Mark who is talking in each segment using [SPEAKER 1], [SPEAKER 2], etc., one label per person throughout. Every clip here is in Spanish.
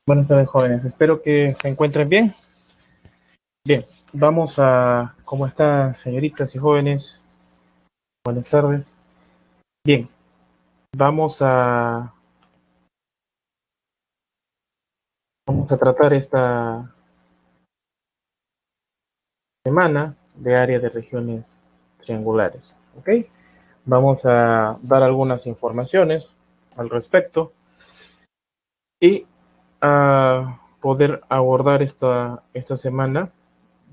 [SPEAKER 1] Buenas tardes, jóvenes. Espero que se encuentren bien. Bien, vamos a... ¿Cómo están, señoritas y jóvenes? Buenas tardes. Bien, vamos a... Vamos a tratar esta semana de área de regiones triangulares. ¿Ok? Vamos a dar algunas informaciones al respecto y a poder abordar esta semana,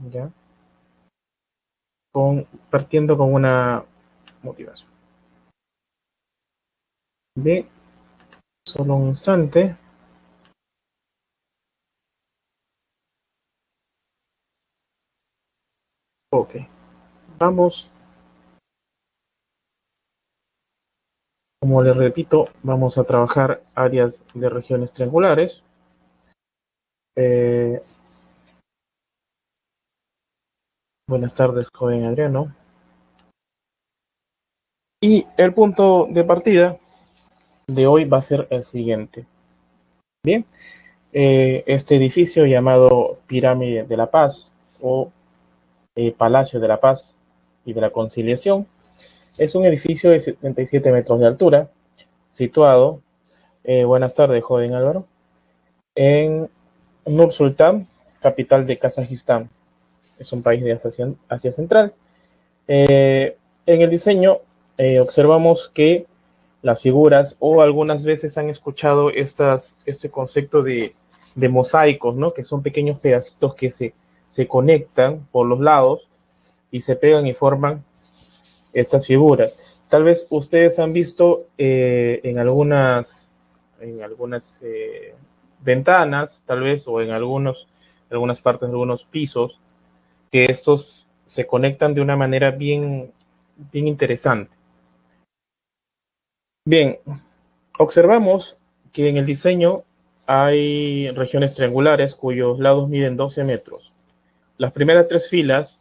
[SPEAKER 1] ¿ya? Partiendo con una motivación. Bien, solo un instante. Ok, vamos. Como les repito, vamos a trabajar áreas de regiones triangulares. Eh, Buenas tardes, joven Adriano. Y el punto de partida de hoy va a ser el siguiente. Bien, este edificio llamado Pirámide de la Paz o Palacio de la Paz y de la Conciliación es un edificio de 77 metros de altura, situado, buenas tardes, joven Álvaro, en Nur Sultan, capital de Kazajistán. Es un país de Asia Central. En el diseño observamos que las figuras, o algunas veces han escuchado este concepto de mosaicos, ¿no? Que son pequeños pedacitos que se conectan por los lados y se pegan y forman estas figuras. Tal vez ustedes han visto en algunas ventanas, tal vez, o en algunas partes de algunos pisos, que estos se conectan de una manera bien interesante. Bien, observamos que en el diseño hay regiones triangulares cuyos lados miden 12 metros. Las primeras tres filas,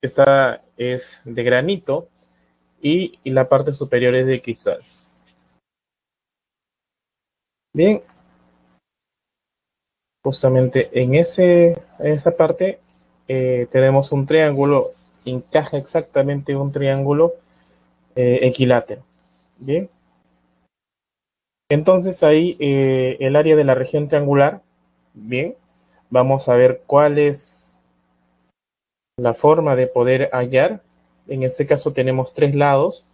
[SPEAKER 1] esta es de granito y la parte superior es de cristal. Bien, justamente en esa parte tenemos un triángulo, encaja exactamente un triángulo equilátero. Bien, entonces ahí el área de la región triangular, bien, vamos a ver cuál es la forma de poder hallar. En este caso tenemos tres lados.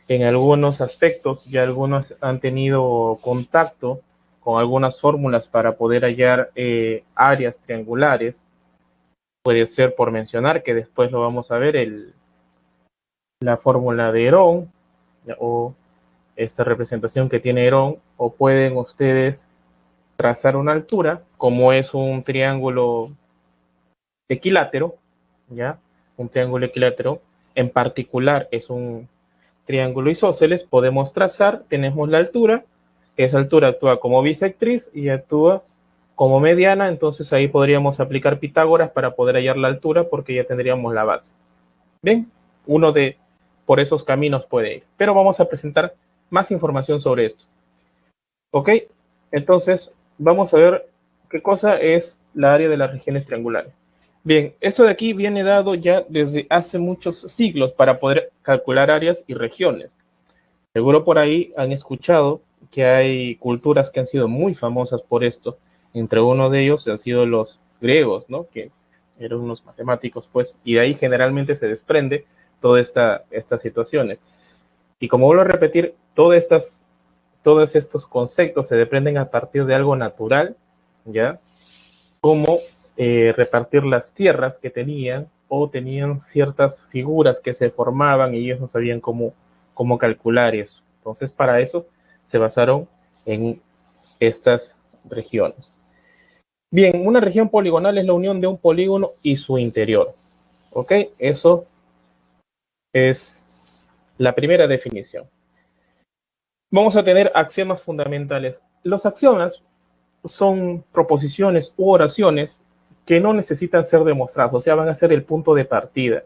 [SPEAKER 1] En algunos aspectos ya algunos han tenido contacto con algunas fórmulas para poder hallar áreas triangulares. Puede ser por mencionar, que después lo vamos a ver, la fórmula de Herón o esta representación que tiene Herón, o pueden ustedes trazar una altura, como es un triángulo equilátero, ¿ya? Un triángulo equilátero, en particular es un triángulo isósceles, podemos trazar, tenemos la altura, esa altura actúa como bisectriz y actúa como mediana, entonces ahí podríamos aplicar Pitágoras para poder hallar la altura porque ya tendríamos la base. Bien, uno de por esos caminos puede ir, pero vamos a presentar más información sobre esto. ¿Ok? Entonces, vamos a ver qué cosa es la área de las regiones triangulares. Bien, esto de aquí viene dado ya desde hace muchos siglos para poder calcular áreas y regiones. Seguro por ahí han escuchado que hay culturas que han sido muy famosas por esto. Entre uno de ellos han sido los griegos, ¿no? Que eran unos matemáticos, pues, y de ahí generalmente se desprende todas estas situaciones. Y como vuelvo a repetir, todos estos conceptos se desprenden a partir de algo natural, ¿ya? Como repartir las tierras que tenían o tenían ciertas figuras que se formaban y ellos no sabían cómo calcular eso. Entonces, para eso se basaron en estas regiones. Bien, una región poligonal es la unión de un polígono y su interior. ¿Ok? Eso es la primera definición. Vamos a tener axiomas fundamentales. Los axiomas son proposiciones u oraciones que no necesitan ser demostradas, o sea, van a ser el punto de partida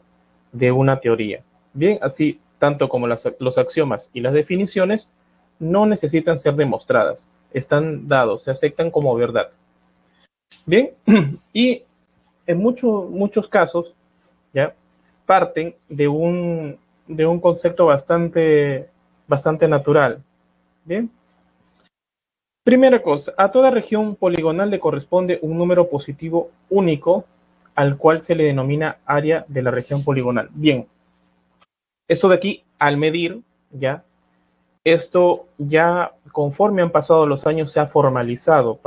[SPEAKER 1] de una teoría. Bien, así tanto como los axiomas y las definiciones no necesitan ser demostradas. están dados, se aceptan como verdad. Bien, y en muchos casos, ¿ya? Parten de un concepto bastante natural. Bien. Primera cosa, a toda región poligonal le corresponde un número positivo único al cual se le denomina área de la región poligonal. Bien, eso de aquí, al medir, ya, esto ya conforme han pasado los años se ha formalizado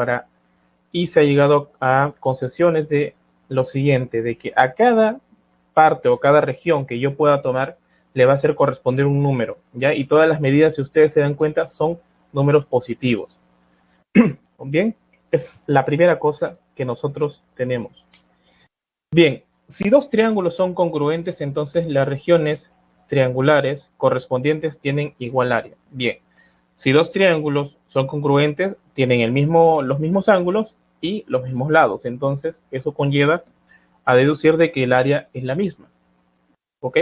[SPEAKER 1] y se ha llegado a concesiones de lo siguiente, de que a cada parte o cada región que yo pueda tomar le va a hacer corresponder un número, ¿ya? Y todas las medidas, si ustedes se dan cuenta, son números positivos. Bien, es la primera cosa que nosotros tenemos. Bien, si dos triángulos son congruentes, entonces las regiones triangulares correspondientes tienen igual área. Bien, si dos triángulos son congruentes, tienen los mismos ángulos y los mismos lados. Entonces, eso conlleva a deducir de que el área es la misma. ¿Ok?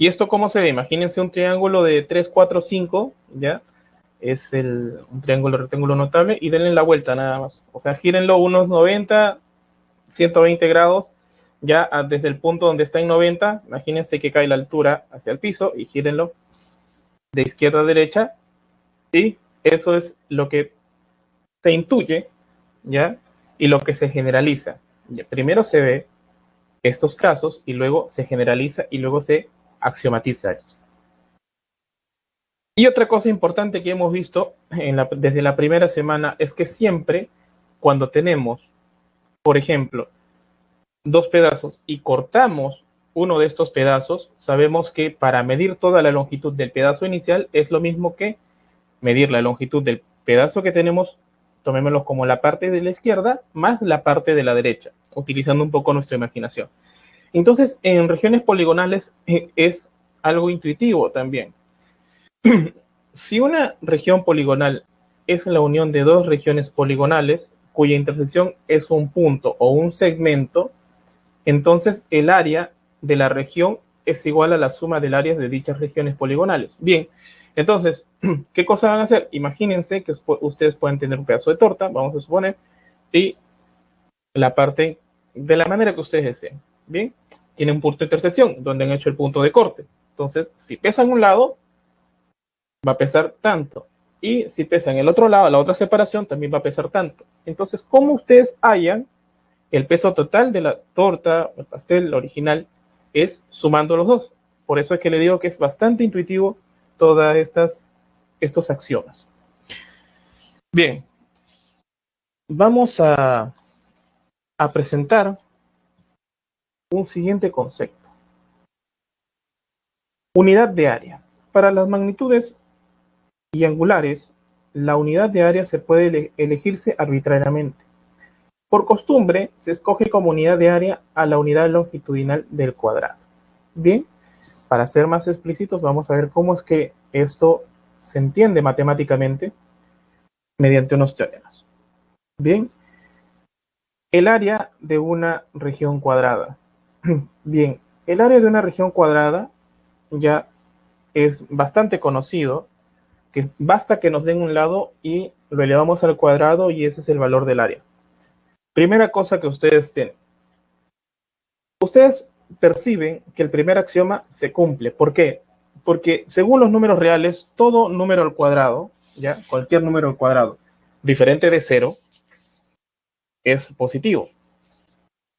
[SPEAKER 1] ¿Y esto cómo se ve? Imagínense un triángulo de 3, 4, 5, ¿ya? Es un triángulo rectángulo notable y denle la vuelta nada más. O sea, gírenlo unos 90, 120 grados, ya desde el punto donde está en 90, imagínense que cae la altura hacia el piso y gírenlo de izquierda a derecha y eso es lo que se intuye, ¿ya? Y lo que se generaliza. Primero se ve estos casos y luego se generaliza y luego se axiomatiza esto. Y otra cosa importante que hemos visto desde la primera semana es que siempre cuando tenemos, por ejemplo, dos pedazos y cortamos uno de estos pedazos, sabemos que para medir toda la longitud del pedazo inicial es lo mismo que medir la longitud del pedazo que tenemos, tomémoslo como la parte de la izquierda más la parte de la derecha, utilizando un poco nuestra imaginación. Entonces, en regiones poligonales es algo intuitivo también. Si una región poligonal es la unión de dos regiones poligonales cuya intersección es un punto o un segmento, entonces el área de la región es igual a la suma del área de dichas regiones poligonales. Bien, entonces, ¿qué cosa van a hacer? Imagínense que ustedes pueden tener un pedazo de torta, vamos a suponer, y la parte de la manera que ustedes deseen. Bien, tienen un punto de intersección donde han hecho el punto de corte. Entonces, si pesan un lado, va a pesar tanto. Y si pesan el otro lado, la otra separación, también va a pesar tanto. Entonces, ¿cómo ustedes hallan el peso total de la torta, el pastel original? Es sumando los dos. Por eso es que le digo que es bastante intuitivo todas estos axiomas. Bien, vamos a presentar un siguiente concepto. Unidad de área. Para las magnitudes y angulares, la unidad de área se puede elegirse arbitrariamente. Por costumbre, se escoge como unidad de área a la unidad longitudinal del cuadrado. Bien, para ser más explícitos, vamos a ver cómo es que esto se entiende matemáticamente mediante unos teoremas. Bien, el área de una región cuadrada. Bien, el área de una región cuadrada ya es bastante conocido, que basta que nos den un lado y lo elevamos al cuadrado y ese es el valor del área. Primera cosa que ustedes tienen. Ustedes perciben que el primer axioma se cumple. ¿Por qué? Porque según los números reales, todo número al cuadrado, ya, cualquier número al cuadrado, diferente de 0, es positivo.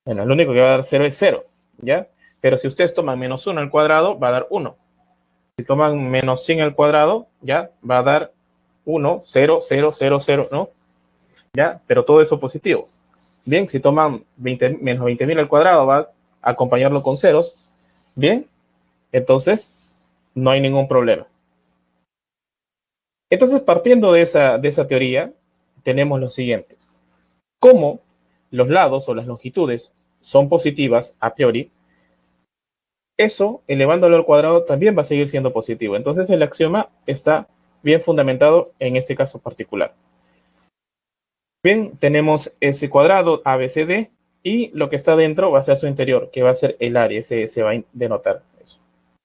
[SPEAKER 1] Bueno, lo único que va a dar 0 es 0, ¿ya? Pero si ustedes toman menos 1 al cuadrado, va a dar 1. Si toman menos 100 al cuadrado, ya, va a dar 1, 0, 0, 0, 0, ¿no? ¿Ya? Pero todo eso positivo. Bien, si toman menos 20.000 al cuadrado, va a acompañarlo con ceros. Bien, entonces no hay ningún problema. Entonces, partiendo de esa teoría, tenemos lo siguiente. Como los lados o las longitudes son positivas a priori, eso, elevándolo al cuadrado, también va a seguir siendo positivo. Entonces, el axioma está bien fundamentado en este caso particular. Bien, tenemos ese cuadrado ABCD y lo que está dentro va a ser su interior, que va a ser el área, se va a denotar eso.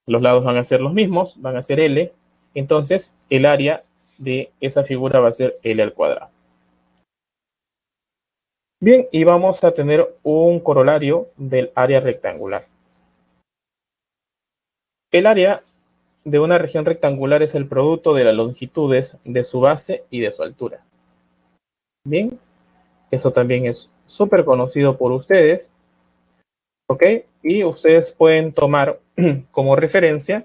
[SPEAKER 1] Los lados van a ser los mismos, van a ser L, entonces el área de esa figura va a ser L al cuadrado. Bien, y vamos a tener un corolario del área rectangular. El área de una región rectangular es el producto de las longitudes de su base y de su altura. Bien, eso también es súper conocido por ustedes, ¿ok? Y ustedes pueden tomar como referencia,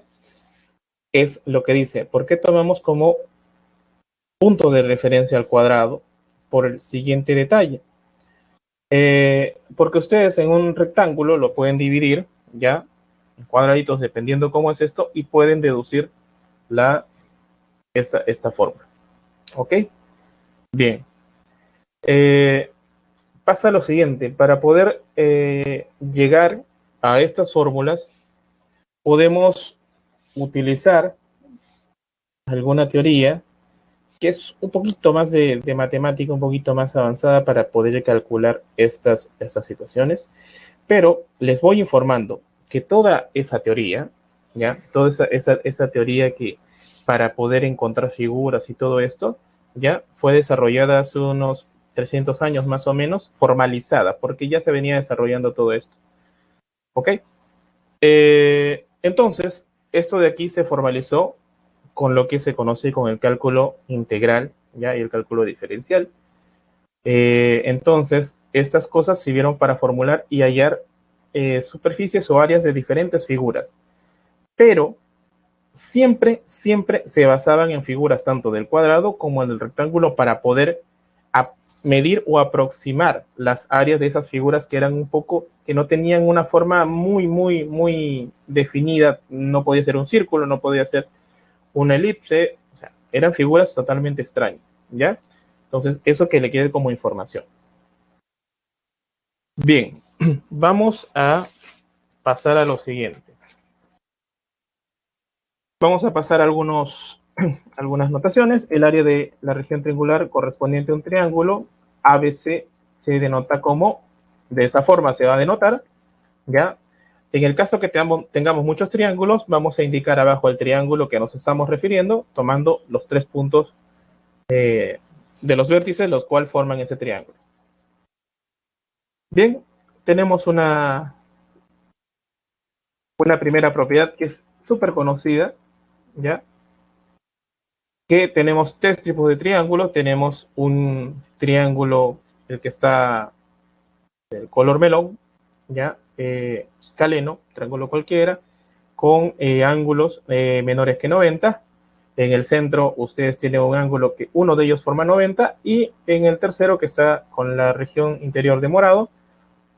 [SPEAKER 1] es lo que dice, ¿por qué tomamos como punto de referencia al cuadrado? Por el siguiente detalle. Porque ustedes en un rectángulo lo pueden dividir ya en cuadraditos dependiendo cómo es esto y pueden deducir esta fórmula. ¿Ok? Bien. Pasa lo siguiente, para poder llegar a estas fórmulas podemos utilizar alguna teoría que es un poquito más de matemática, un poquito más avanzada para poder calcular estas situaciones. Pero les voy informando que toda esa teoría, ¿ya? Toda esa teoría que para poder encontrar figuras y todo esto, ya fue desarrollada hace unos 300 años más o menos, formalizada, porque ya se venía desarrollando todo esto. ¿Ok? Entonces, esto de aquí se formalizó con lo que se conoce con el cálculo integral, ¿ya? Y el cálculo diferencial. Entonces, estas cosas sirvieron para formular y hallar superficies o áreas de diferentes figuras, pero siempre se basaban en figuras tanto del cuadrado como del rectángulo para poder medir o aproximar las áreas de esas figuras que eran un poco, que no tenían una forma muy definida. No podía ser un círculo, no podía ser una elipse, o sea, eran figuras totalmente extrañas, ¿ya? Entonces, eso que le quede como información. Bien, vamos a pasar a lo siguiente. Vamos a pasar a algunas notaciones. El área de la región triangular correspondiente a un triángulo ABC se denota como, de esa forma se va a denotar, ¿ya? En el caso que tengamos muchos triángulos, vamos a indicar abajo el triángulo que nos estamos refiriendo, tomando los 3 puntos de los vértices, los cuales forman ese triángulo. Bien, tenemos una primera propiedad que es súper conocida, ¿ya? Que tenemos 3 tipos de triángulos. Tenemos un triángulo, el que está el color melón, ¿ya? Escaleno, triángulo cualquiera, con ángulos menores que 90. En el centro ustedes tienen un ángulo que uno de ellos forma 90 y en el tercero, que está con la región interior de morado,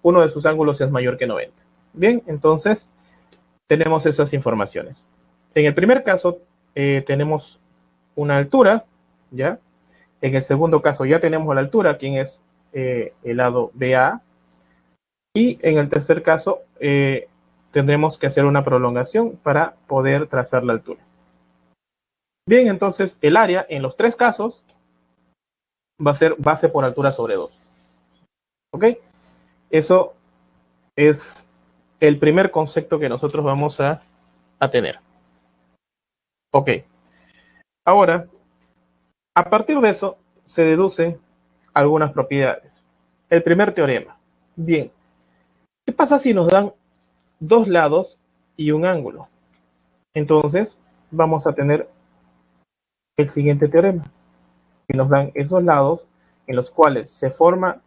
[SPEAKER 1] uno de sus ángulos es mayor que 90. Bien, entonces tenemos esas informaciones. En el primer caso tenemos una altura, ¿ya? En el segundo caso ya tenemos la altura, quien es el lado BA. Y en el tercer caso tendremos que hacer una prolongación para poder trazar la altura. Bien, entonces el área en los 3 casos va a ser base por altura sobre 2. ¿Ok? Eso es el primer concepto que nosotros vamos a tener. Ok. Ahora, a partir de eso, se deducen algunas propiedades. El primer teorema. Bien, ¿qué pasa si nos dan 2 lados y un ángulo? Entonces, vamos a tener el siguiente teorema. Si nos dan esos lados en los cuales se forma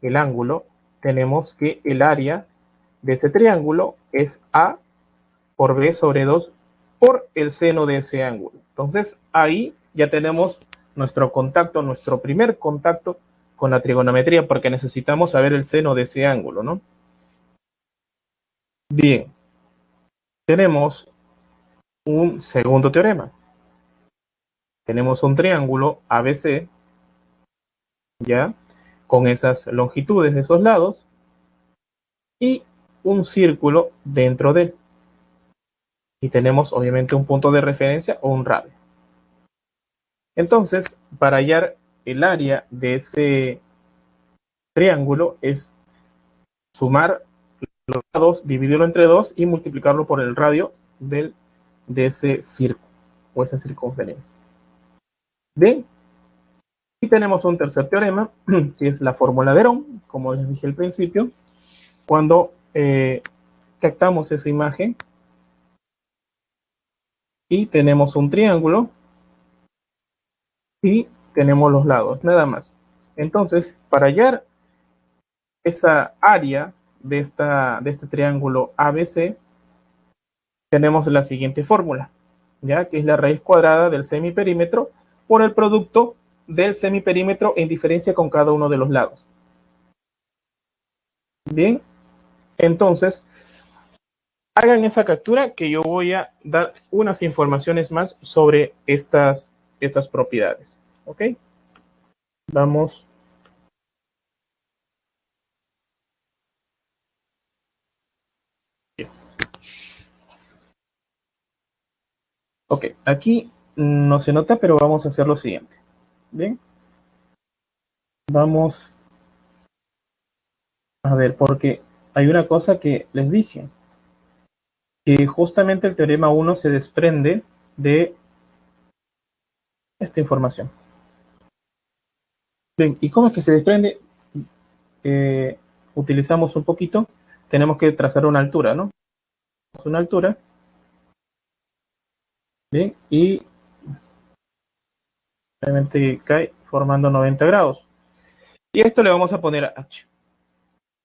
[SPEAKER 1] el ángulo, tenemos que el área de ese triángulo es A por B sobre 2 por el seno de ese ángulo. Entonces, ahí ya tenemos nuestro contacto, nuestro primer contacto con la trigonometría, porque necesitamos saber el seno de ese ángulo, ¿no? Bien, tenemos un segundo teorema. Tenemos un triángulo ABC, ¿ya? Con esas longitudes de esos lados y un círculo dentro de él. Y tenemos obviamente un punto de referencia o un radio. Entonces, para hallar el área de ese triángulo es sumar los lados, dividirlo entre 2 y multiplicarlo por el radio de ese círculo o esa circunferencia. Bien, y tenemos un tercer teorema, que es la fórmula de Herón, como les dije al principio, cuando captamos esa imagen y tenemos un triángulo y tenemos los lados, nada más. Entonces, para hallar esa área de este triángulo ABC, tenemos la siguiente fórmula, ya que es la raíz cuadrada del semiperímetro por el producto del semiperímetro en diferencia con cada uno de los lados. Bien, entonces hagan esa captura que yo voy a dar unas informaciones más sobre estas propiedades. ¿Ok? Vamos. Ok, aquí no se nota, pero vamos a hacer lo siguiente. Bien, vamos a ver, porque hay una cosa que les dije, que justamente el teorema 1 se desprende de esta información. Bien, ¿y cómo es que se desprende? Eh, Utilizamos un poquito, tenemos que trazar una altura, ¿no? Una altura, bien, y obviamente cae formando 90 grados. Y esto le vamos a poner a H.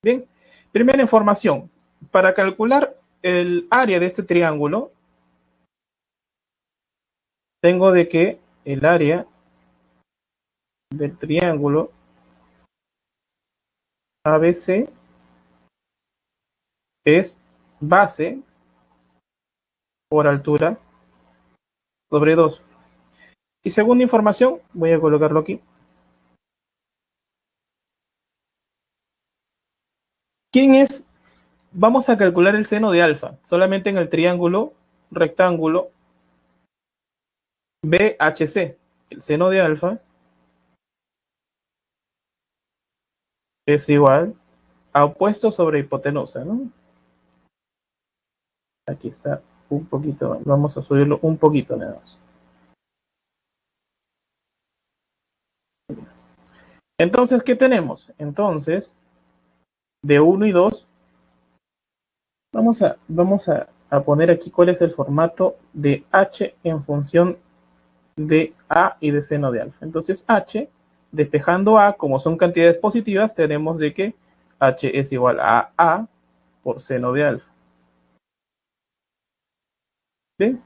[SPEAKER 1] Bien, primera información, para calcular el área de este triángulo, tengo de que el área del triángulo ABC es base por altura sobre 2. Y segunda información, voy a colocarlo aquí. ¿Quién es? Vamos a calcular el seno de alfa, solamente en el triángulo rectángulo BHC. El seno de alfa es igual a opuesto sobre hipotenusa, ¿no? Aquí está un poquito, vamos a subirlo un poquito nada más. Entonces, ¿qué tenemos? Entonces, de 1 y 2, vamos a poner aquí cuál es el formato de H en función de A y de seno de alfa. Entonces, H, despejando A, como son cantidades positivas, tenemos de que H es igual a A por seno de alfa. ¿Bien?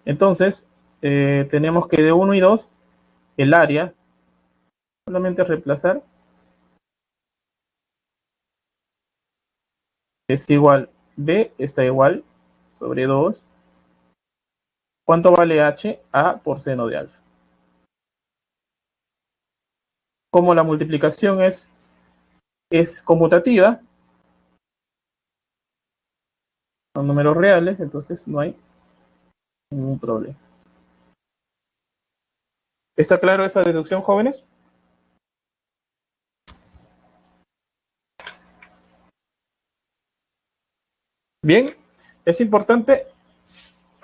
[SPEAKER 1] Entonces, tenemos que de 1 y 2, el área, solamente reemplazar, es igual, B está igual sobre 2. ¿Cuánto vale H? A por seno de alfa. Como la multiplicación es conmutativa, son números reales, entonces no hay ningún problema. ¿Está claro esa deducción, jóvenes? Bien, es importante,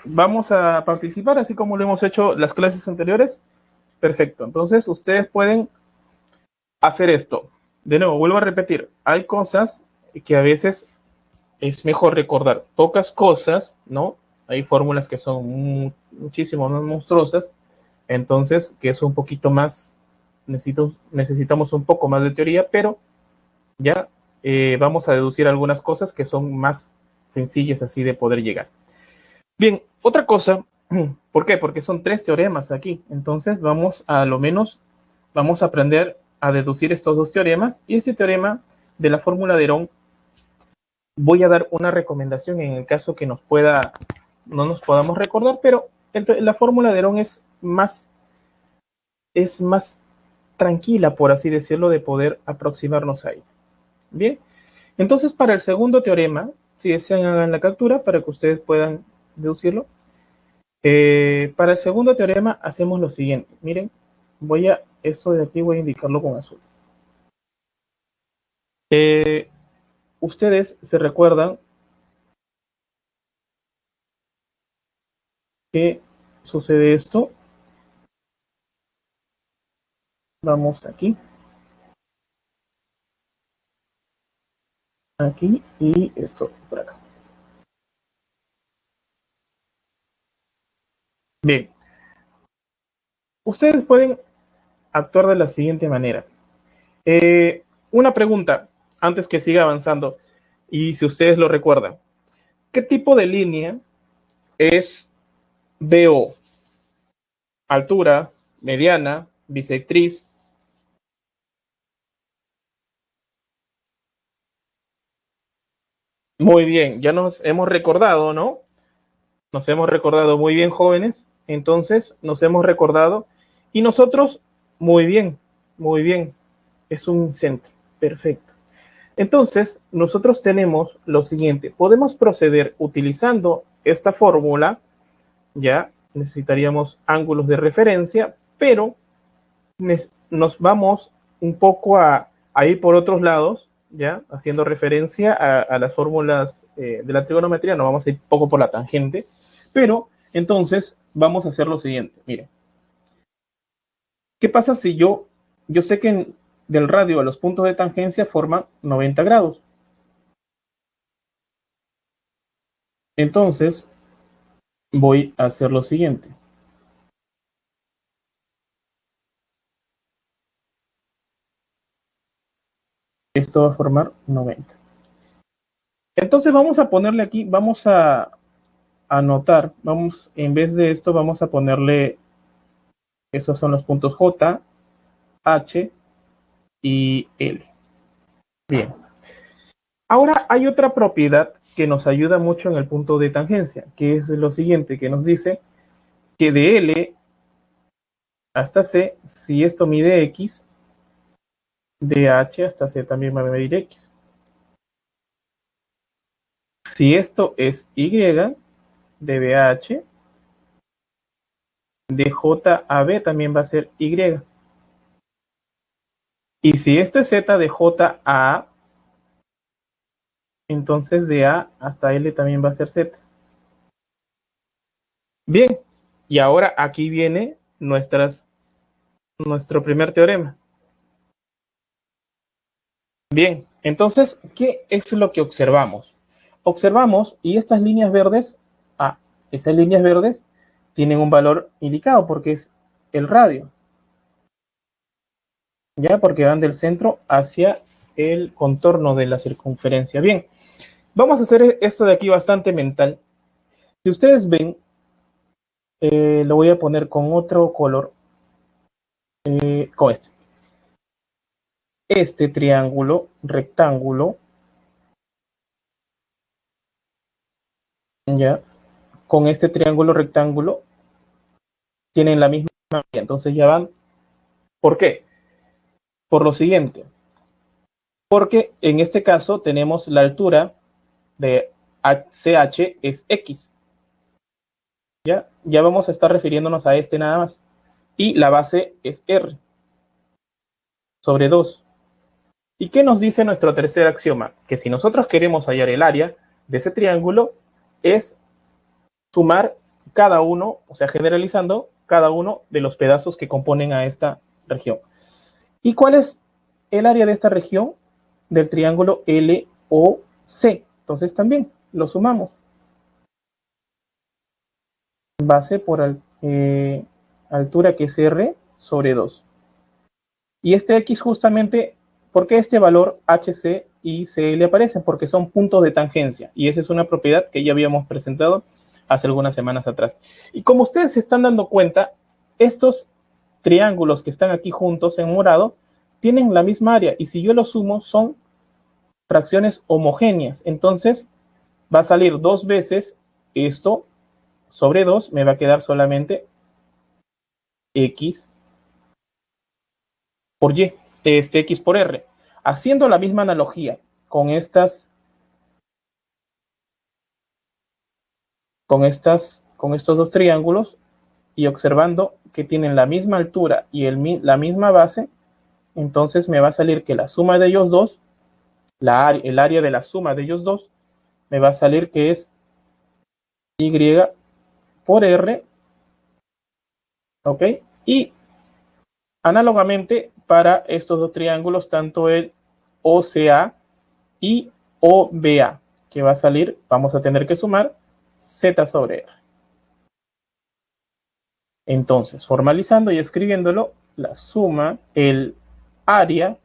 [SPEAKER 1] vamos a participar así como lo hemos hecho las clases anteriores. Perfecto, entonces ustedes pueden hacer esto. De nuevo, vuelvo a repetir, hay cosas que a veces es mejor recordar pocas cosas, ¿no? Hay fórmulas que son muchísimo más monstruosas, entonces que es un poquito más, necesitamos un poco más de teoría, pero ya vamos a deducir algunas cosas que son más sencillas así de poder llegar. Bien, otra cosa, ¿por qué? Porque son 3 teoremas aquí, entonces vamos a lo menos, vamos a aprender a deducir estos 2 teoremas y este teorema de la fórmula de Herón voy a dar una recomendación en el caso que no nos podamos recordar, pero la fórmula de Herón es más tranquila, por así decirlo, de poder aproximarnos a ella. Bien, entonces para el segundo teorema, si desean hagan la captura para que ustedes puedan deducirlo. Para el segundo teorema hacemos lo siguiente. Miren, esto de aquí voy a indicarlo con azul. Ustedes se recuerdan que sucede esto. Vamos aquí. Aquí y esto por acá. Bien. Ustedes pueden actuar de la siguiente manera. Una pregunta antes que siga avanzando y si ustedes lo recuerdan. ¿Qué tipo de línea es BO? Altura, mediana, bisectriz. Muy bien, ya nos hemos recordado, ¿no? Nos hemos recordado muy bien, jóvenes. Entonces, nos hemos recordado. Y nosotros, muy bien, muy bien. Es un centro. Perfecto. Entonces, nosotros tenemos lo siguiente. Podemos proceder utilizando esta fórmula. Ya necesitaríamos ángulos de referencia, pero nos vamos un poco a ir por otros lados, ya haciendo referencia a las fórmulas de la trigonometría, nos vamos a ir un poco por la tangente, pero entonces vamos a hacer lo siguiente, miren, ¿qué pasa si yo sé que del radio a los puntos de tangencia forman 90 grados? Entonces voy a hacer lo siguiente, esto va a formar 90. Entonces vamos a ponerle aquí, vamos a anotar, vamos, en vez de esto vamos a ponerle, esos son los puntos J, H y L. Bien. Ahora hay otra propiedad que nos ayuda mucho en el punto de tangencia, que es lo siguiente, que nos dice que de L hasta C, si esto mide X, de H hasta C también va a medir X. Si esto es Y, de B a H, de J a B también va a ser Y. Y si esto es Z, de J a A, entonces de A hasta L también va a ser Z. Bien, y ahora aquí viene nuestro primer teorema. Bien, entonces, ¿qué es lo que observamos? Observamos, y estas líneas verdes, esas líneas verdes tienen un valor indicado porque es el radio, ya porque van del centro hacia el contorno de la circunferencia. Bien, vamos a hacer esto de aquí bastante mental. Si ustedes ven, lo voy a poner con otro color, con este. Este triángulo rectángulo, ya, con este triángulo rectángulo tienen la misma, entonces ya van. ¿Por qué? Por lo siguiente, porque en este caso tenemos la altura de CH es X, ya vamos a estar refiriéndonos a este nada más, y la base es R sobre 2. ¿Y qué nos dice nuestro tercer axioma? Que si nosotros queremos hallar el área de ese triángulo, es sumar cada uno, o sea, generalizando cada uno de los pedazos que componen a esta región. ¿Y cuál es el área de esta región? Del triángulo LOC. Entonces también lo sumamos. Base por altura que es R sobre 2. Y este X justamente, ¿por qué este valor HC y CL aparecen? Porque son puntos de tangencia. Y esa es una propiedad que ya habíamos presentado hace algunas semanas atrás. Y como ustedes se están dando cuenta, estos triángulos que están aquí juntos en morado tienen la misma área. Y si yo los sumo, son fracciones homogéneas. Entonces va a salir dos veces esto sobre 2, me va a quedar solamente X por Y, X por R. Haciendo la misma analogía con con estos dos triángulos y observando que tienen la misma altura y la misma base, entonces me va a salir que la suma de ellos dos, el área de la suma de ellos dos, me va a salir que es Y por R, ¿ok? Y Análogamente, para estos dos triángulos, tanto el OCA y OBA, que va a salir, vamos a tener que sumar Z sobre R. Entonces, formalizando y escribiéndolo, la suma, el área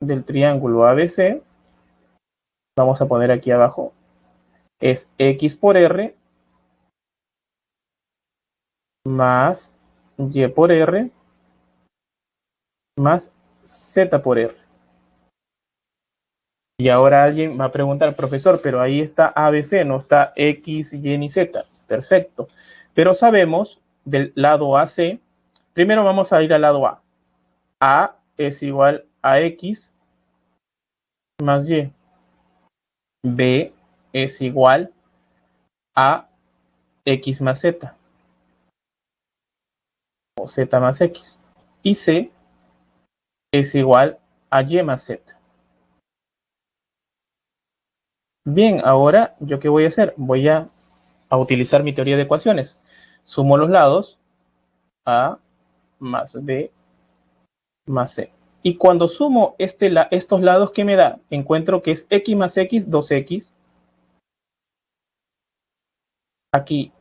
[SPEAKER 1] del triángulo ABC, vamos a poner aquí abajo, es X por R más Y por R más Z por R. Y ahora alguien va a preguntar, profesor, pero ahí está ABC, no está X, Y ni Z. Perfecto. Pero sabemos del lado AC, primero vamos a ir al lado A. A es igual a X más Y. B es igual a X más Z o Z más X. Y C es igual a Y más Z. Bien, ahora yo qué voy a hacer? Voy a utilizar mi teoría de ecuaciones. Sumo los lados, A más B más C. Y cuando sumo estos lados, ¿qué me da? Encuentro que es X más X, 2X. Aquí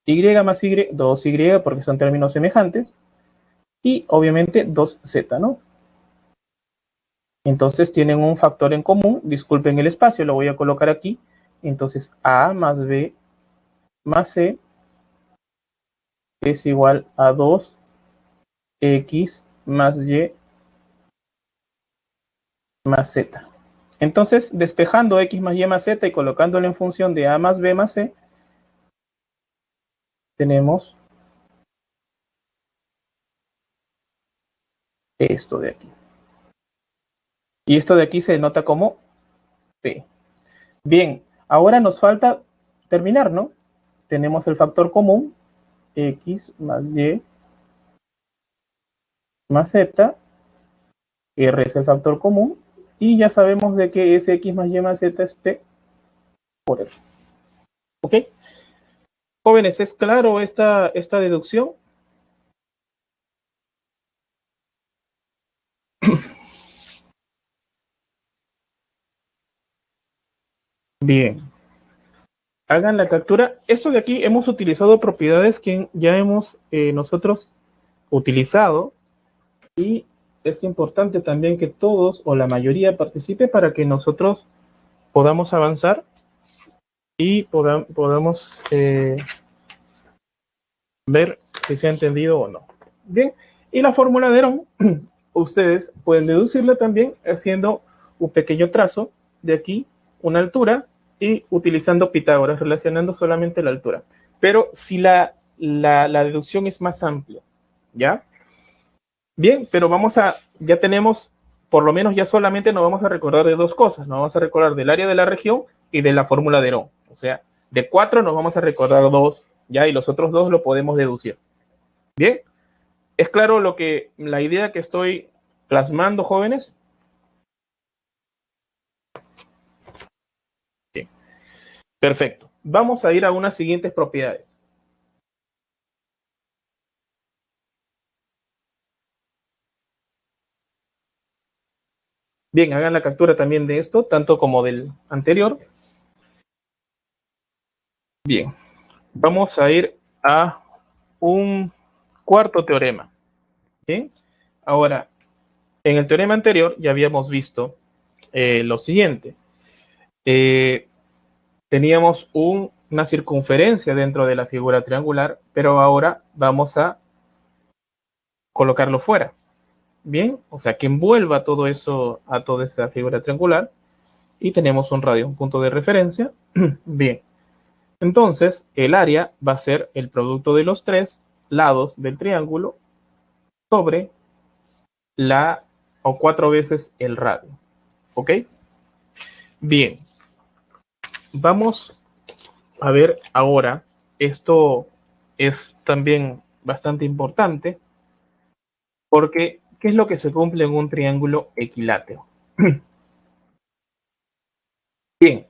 [SPEAKER 1] Y más Y, 2Y, porque son términos semejantes. Y obviamente 2Z, ¿no? Entonces tienen un factor en común. Disculpen el espacio, lo voy a colocar aquí. Entonces A más B más C es igual a 2X más Y más Z. Entonces, despejando X más Y más Z y colocándolo en función de A más B más C, tenemos esto de aquí. Y esto de aquí se denota como P. Bien, ahora nos falta terminar, ¿no? Tenemos el factor común, X más Y más Z, R es el factor común, y ya sabemos de que ese X más Y más Z es P por R. ¿Ok? Jóvenes, ¿es claro esta deducción? Bien, hagan la captura. Esto de aquí hemos utilizado propiedades que ya hemos nosotros utilizado, y es importante también que todos o la mayoría participe para que nosotros podamos avanzar y podamos ver si se ha entendido o no. Bien, y la fórmula de Herón, ustedes pueden deducirla también haciendo un pequeño trazo de aquí, una altura, y utilizando Pitágoras, relacionando solamente la altura. Pero si la deducción es más amplia, ¿ya? Bien, pero ya tenemos, por lo menos ya solamente nos vamos a recordar de dos cosas. Nos vamos a recordar del área de la región y de la fórmula de Herón. O sea, de cuatro nos vamos a recordar dos, ¿ya? Y los otros dos lo podemos deducir. Bien, ¿es claro la idea que estoy plasmando, jóvenes? Bien, perfecto. Vamos a ir a unas siguientes propiedades. Bien, hagan la captura también de esto, tanto como del anterior. Bien, vamos a ir a un cuarto teorema. Bien, ahora, en el teorema anterior ya habíamos visto lo siguiente. Eh, Teníamos una circunferencia dentro de la figura triangular, pero ahora vamos a colocarlo fuera. Bien, o sea, que envuelva todo eso a toda esa figura triangular, y tenemos un radio, un punto de referencia. Bien, entonces el área va a ser el producto de los tres lados del triángulo sobre la o cuatro veces el radio. ¿Ok? Bien, vamos a ver ahora, esto es también bastante importante, porque ¿qué es lo que se cumple en un triángulo equilátero? Bien,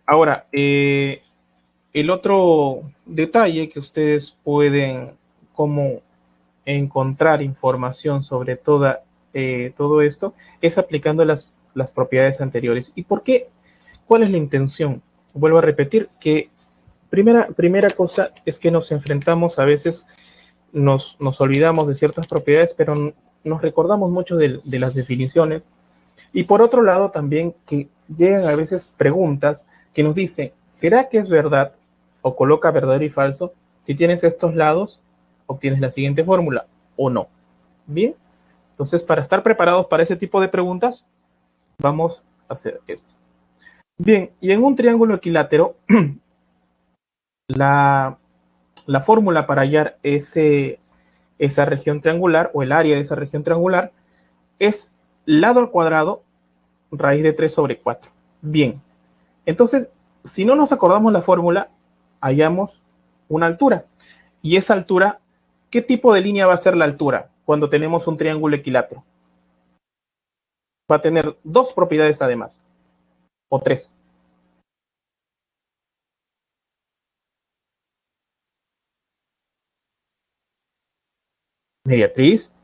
[SPEAKER 1] ahora, el otro detalle que ustedes pueden como encontrar información sobre todo esto es aplicando las propiedades anteriores. ¿Y por qué? ¿Cuál es la intención? Vuelvo a repetir que primera cosa es que nos enfrentamos a veces, nos olvidamos de ciertas propiedades, pero nos recordamos mucho de las definiciones. Y por otro lado también que llegan a veces preguntas que nos dicen, ¿será que es verdad? O coloca verdadero y falso. Si tienes estos lados, obtienes la siguiente fórmula o no. Bien, entonces para estar preparados para ese tipo de preguntas, vamos a hacer esto. Bien, y en un triángulo equilátero, la fórmula para hallar esa región triangular o el área de esa región triangular es lado al cuadrado raíz de 3 sobre 4. Bien, entonces, si no nos acordamos la fórmula, hallamos una altura. Y esa altura, ¿qué tipo de línea va a ser la altura cuando tenemos un triángulo equilátero? Va a tener dos propiedades además, o tres. Mediatriz,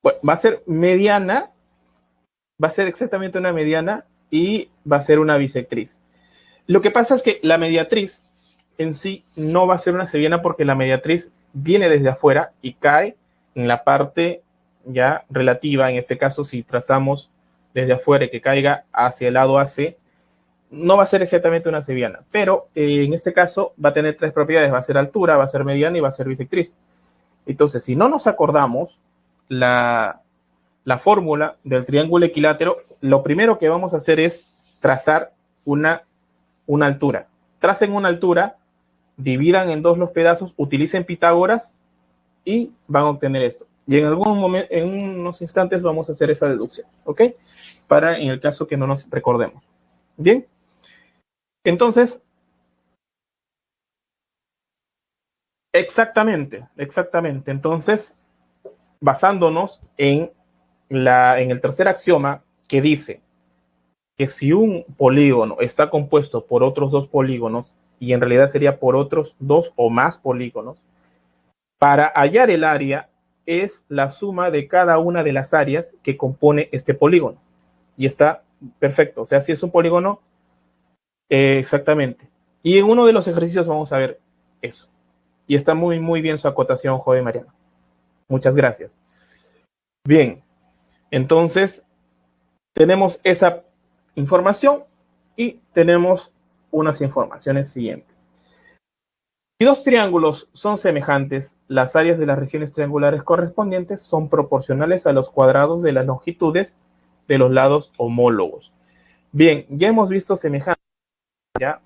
[SPEAKER 1] bueno, va a ser mediana, va a ser exactamente una mediana y va a ser una bisectriz. Lo que pasa es que la mediatriz en sí no va a ser una sevillana porque la mediatriz viene desde afuera y cae en la parte ya relativa. En este caso, si trazamos desde afuera y que caiga hacia el lado AC, no va a ser exactamente una sevillana, pero en este caso va a tener tres propiedades: va a ser altura, va a ser mediana y va a ser bisectriz. Entonces, si no nos acordamos la fórmula del triángulo equilátero, lo primero que vamos a hacer es trazar una altura. Tracen una altura, dividan en dos los pedazos, utilicen Pitágoras y van a obtener esto. Y en algún momento, en unos instantes, vamos a hacer esa deducción, ¿ok? Para en el caso que no nos recordemos. Bien. Entonces, exactamente. Entonces, basándonos en el tercer axioma que dice que si un polígono está compuesto por otros dos polígonos, y en realidad sería por otros dos o más polígonos, para hallar el área es la suma de cada una de las áreas que compone este polígono. Y está perfecto. O sea, si es un polígono, exactamente. Y en uno de los ejercicios vamos a ver eso. Y está muy, muy bien su acotación, Jode Mariano. Muchas gracias. Bien, entonces tenemos esa información y tenemos unas informaciones siguientes. Si dos triángulos son semejantes, las áreas de las regiones triangulares correspondientes son proporcionales a los cuadrados de las longitudes de los lados homólogos. Bien, ya hemos visto semejantes, ¿ya?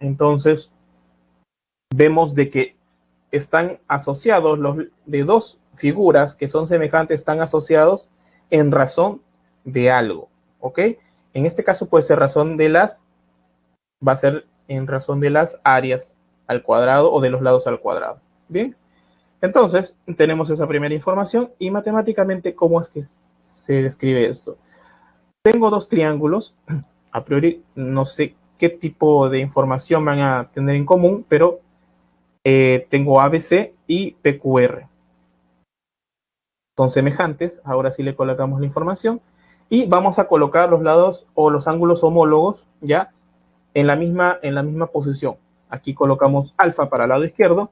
[SPEAKER 1] Entonces, vemos de que están asociados, los de dos figuras que son semejantes están asociados en razón de algo, ¿ok? En este caso puede ser razón de va a ser en razón de las áreas al cuadrado o de los lados al cuadrado. Bien, entonces tenemos esa primera información y matemáticamente, ¿cómo es que se describe esto? Tengo dos triángulos, a priori no sé qué tipo de información van a tener en común, pero tengo ABC y PQR. Son semejantes, ahora sí le colocamos la información y vamos a colocar los lados o los ángulos homólogos ya en la misma posición. Aquí colocamos alfa para el lado izquierdo,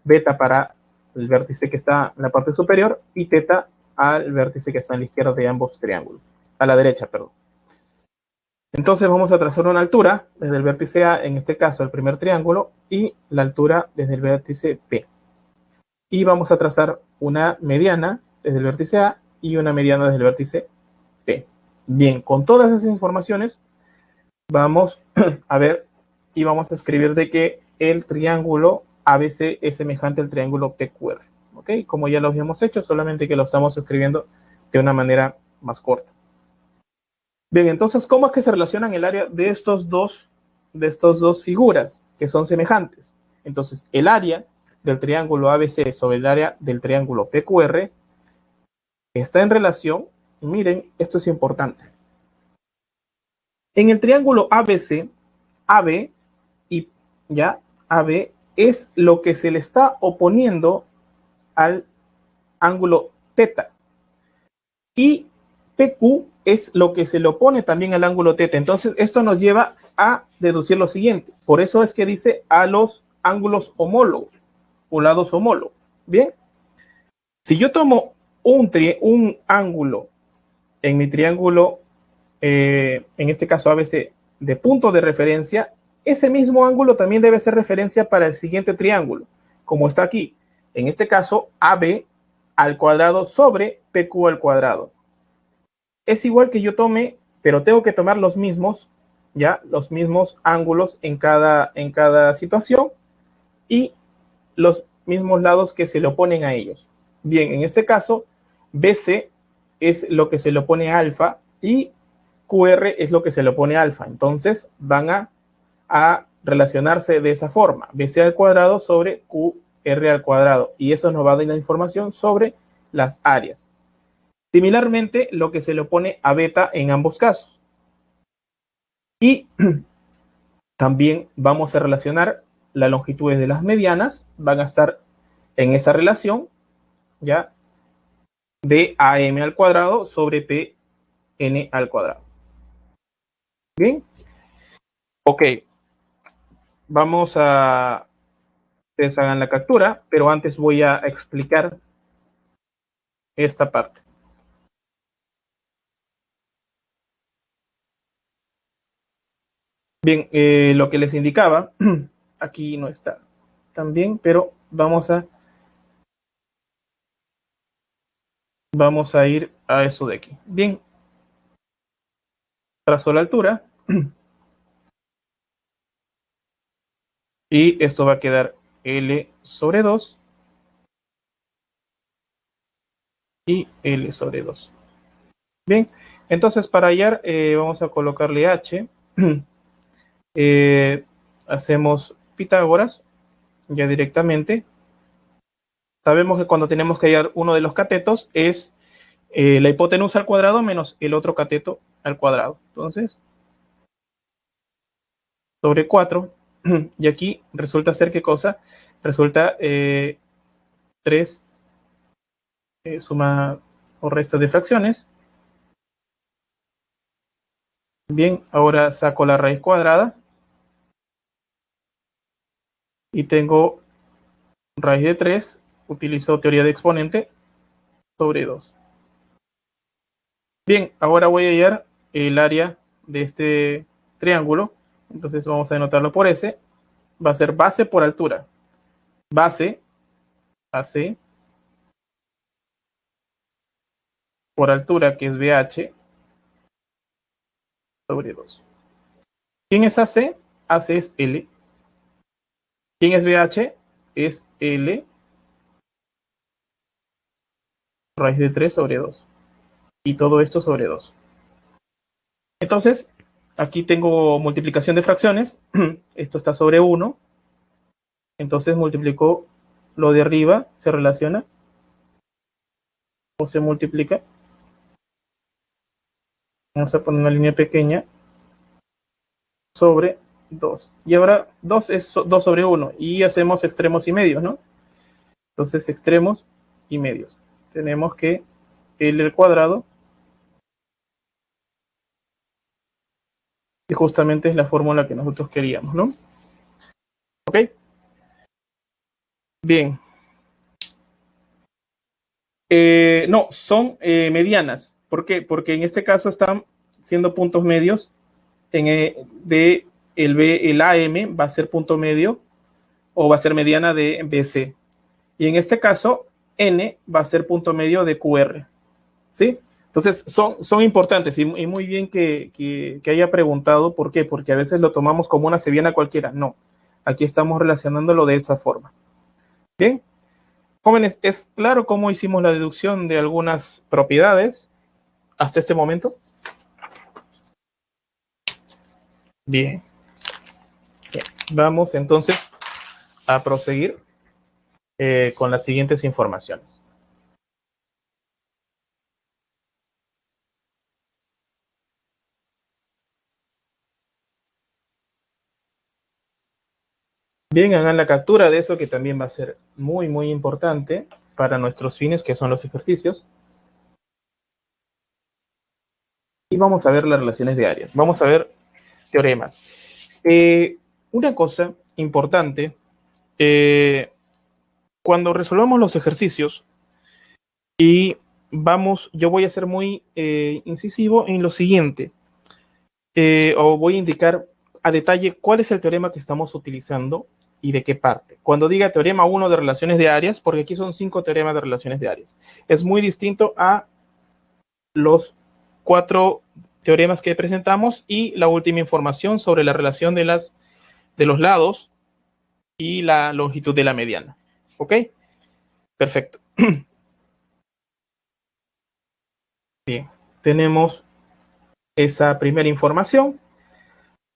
[SPEAKER 1] beta para el vértice que está en la parte superior y teta al vértice que está en la izquierda de ambos triángulos, a la derecha, perdón. Entonces vamos a trazar una altura desde el vértice A, en este caso el primer triángulo, y la altura desde el vértice P. Y vamos a trazar una mediana desde el vértice A y una mediana desde el vértice P. Bien, con todas esas informaciones vamos a ver y vamos a escribir de que el triángulo ABC es semejante al triángulo PQR. ¿Ok? Como ya lo habíamos hecho, solamente que lo estamos escribiendo de una manera más corta. Bien, entonces, ¿cómo es que se relacionan el área de estos dos figuras que son semejantes? Entonces, el área del triángulo ABC sobre el área del triángulo PQR está en relación, miren, esto es importante. En el triángulo ABC, AB y ya AB es lo que se le está oponiendo al ángulo teta. Y PQ es lo que se le opone también al ángulo teta. Entonces, esto nos lleva a deducir lo siguiente. Por eso es que dice a los ángulos homólogos o lados homólogos. Bien, si yo tomo un ángulo en mi triángulo, en este caso ABC, de punto de referencia, ese mismo ángulo también debe ser referencia para el siguiente triángulo, como está aquí. En este caso, AB al cuadrado sobre PQ al cuadrado. Es igual que yo tome, pero tengo que tomar los mismos, ya, los mismos ángulos en cada situación y los mismos lados que se le oponen a ellos. Bien, en este caso, BC es lo que se le opone a alfa y QR es lo que se le opone a alfa. Entonces van a relacionarse de esa forma. BC al cuadrado sobre QR al cuadrado. Y eso nos va a dar la información sobre las áreas. Similarmente, lo que se le opone a beta en ambos casos. Y también vamos a relacionar las longitudes de las medianas. Van a estar en esa relación, ¿ya? De AM al cuadrado sobre PN al cuadrado. Bien. Ok. Vamos a... Ustedes hagan la captura, pero antes voy a explicar esta parte. Bien, lo que les indicaba, aquí no está tan bien, pero vamos a ir a eso de aquí. Bien, trazo la altura y esto va a quedar L sobre 2 y L sobre 2. Bien, entonces para hallar vamos a colocarle H. Hacemos Pitágoras ya directamente. Sabemos que cuando tenemos que hallar uno de los catetos es la hipotenusa al cuadrado menos el otro cateto al cuadrado. Entonces, sobre 4. Y aquí resulta ser qué cosa? Resulta 3 suma o resta de fracciones. Bien, ahora saco la raíz cuadrada y tengo raíz de 3. Utilizo teoría de exponente sobre 2. Bien, ahora voy a hallar el área de este triángulo. Entonces vamos a anotarlo por S. Va a ser base por altura. Base, AC, por altura, que es BH, sobre 2. ¿Quién es AC? AC es L. ¿Quién es BH? Es L raíz de 3 sobre 2. Y todo esto sobre 2. Entonces, aquí tengo multiplicación de fracciones. Esto está sobre 1. Entonces multiplico lo de arriba, se relaciona o se multiplica. Vamos a poner una línea pequeña sobre 2. Y ahora 2 es 2 sobre 1. Y hacemos extremos y medios, ¿no? Entonces, extremos y medios. Tenemos que L al cuadrado, y justamente es la fórmula que nosotros queríamos, ¿no? ¿Ok? Bien. No, son medianas. ¿Por qué? Porque en este caso están siendo puntos medios de el AM va a ser punto medio o va a ser mediana de BC. Y en este caso, N va a ser punto medio de QR. ¿Sí? Entonces, son importantes y muy bien que haya preguntado. ¿Por qué? Porque a veces lo tomamos como una sevillana cualquiera. No, aquí estamos relacionándolo de esa forma. Bien, jóvenes, ¿es claro cómo hicimos la deducción de algunas propiedades hasta este momento? Bien, bien. Vamos entonces a proseguir con las siguientes informaciones. Bien, hagan la captura de eso que también va a ser muy, muy importante para nuestros fines, que son los ejercicios. Y vamos a ver las relaciones de áreas. Vamos a ver teoremas. Una cosa importante, cuando resolvamos los ejercicios, y yo voy a ser muy incisivo en lo siguiente, o voy a indicar a detalle cuál es el teorema que estamos utilizando y de qué parte. Cuando diga teorema 1 de relaciones de áreas, porque aquí son 5 teoremas de relaciones de áreas, es muy distinto a los 4 teoremas que presentamos y la última información sobre la relación de los lados y la longitud de la mediana. ¿Ok? Perfecto. Bien, tenemos esa primera información.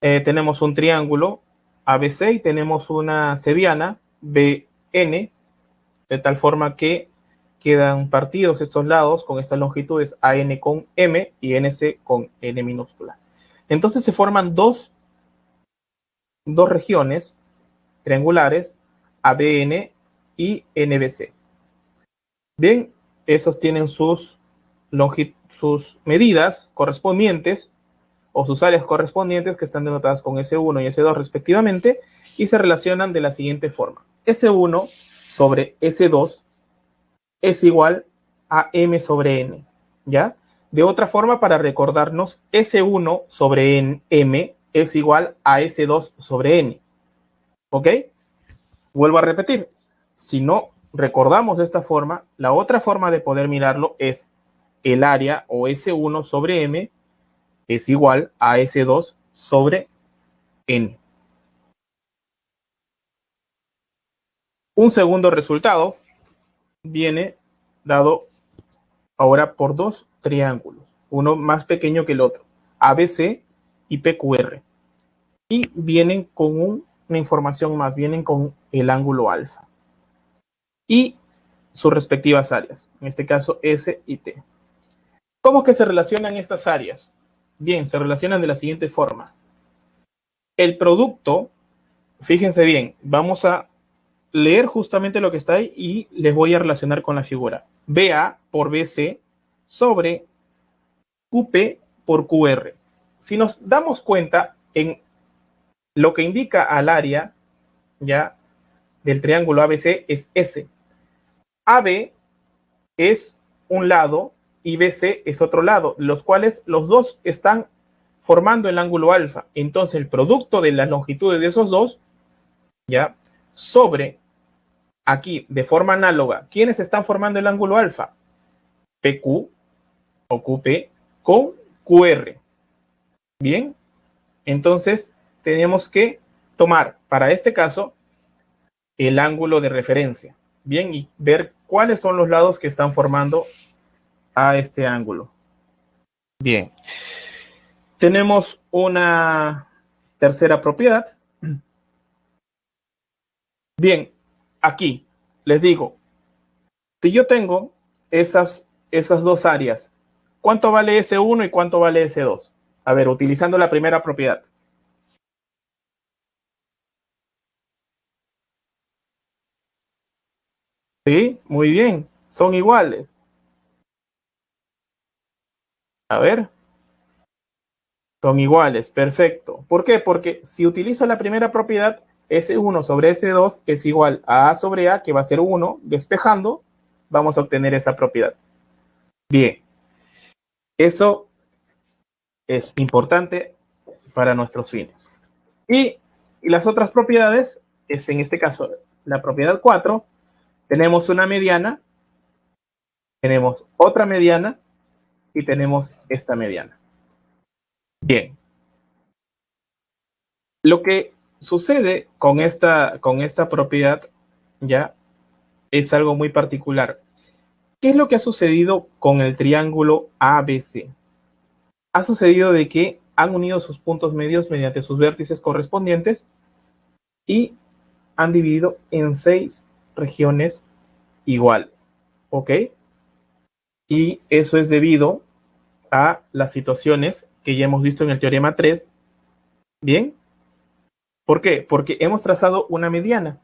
[SPEAKER 1] Tenemos un triángulo ABC y tenemos una cebiana BN, de tal forma que quedan partidos estos lados con estas longitudes AN con M y NC con N minúscula. Entonces se forman dos regiones triangulares, ABN y NBC. Bien, esos tienen sus medidas correspondientes o sus áreas correspondientes que están denotadas con S1 y S2 respectivamente y se relacionan de la siguiente forma. S1 sobre S2 es igual a M sobre N, ¿ya? De otra forma, para recordarnos, S1 sobre M es igual a S2 sobre N, ¿ok? Vuelvo a repetir, si no recordamos de esta forma, la otra forma de poder mirarlo es el área o S1 sobre M es igual a S2 sobre N. Un segundo resultado viene dado ahora por dos triángulos, uno más pequeño que el otro, ABC y PQR. Y vienen con una información más, vienen con el ángulo alfa y sus respectivas áreas, en este caso S y T. ¿Cómo que se relacionan estas áreas? Bien, se relacionan de la siguiente forma. El producto, fíjense bien, vamos a leer justamente lo que está ahí y les voy a relacionar con la figura. BA por BC sobre QP por QR. Si nos damos cuenta en lo que indica al área ya del triángulo ABC es S. AB es un lado y BC es otro lado, los cuales los dos están formando el ángulo alfa. Entonces el producto de las longitudes de esos dos, ya, sobre aquí de forma análoga, ¿quiénes están formando el ángulo alfa? PQ o QP con QR. Bien, entonces tenemos que tomar para este caso el ángulo de referencia. Bien, y ver cuáles son los lados que están formando a este ángulo. Bien, tenemos una tercera propiedad. Bien, aquí les digo, si yo tengo esas dos áreas, ¿cuánto vale S1 y cuánto vale S2? A ver, utilizando la primera propiedad. Sí, muy bien, son iguales. A ver, son iguales, perfecto. ¿Por qué? Porque si utilizo la primera propiedad, S1 sobre S2 es igual a sobre A, que va a ser 1, despejando, vamos a obtener esa propiedad. Bien, eso es importante para nuestros fines. Y las otras propiedades, es en este caso la propiedad 4, tenemos una mediana, tenemos otra mediana y tenemos esta mediana. Bien, lo que sucede con esta propiedad ya es algo muy particular. ¿Qué es lo que ha sucedido con el triángulo ABC? Ha sucedido de que han unido sus puntos medios mediante sus vértices correspondientes y han dividido en 6 regiones iguales. ¿Ok? Y eso es debido a las situaciones que ya hemos visto en el teorema 3. Bien, ¿Por qué? Porque hemos trazado una mediana.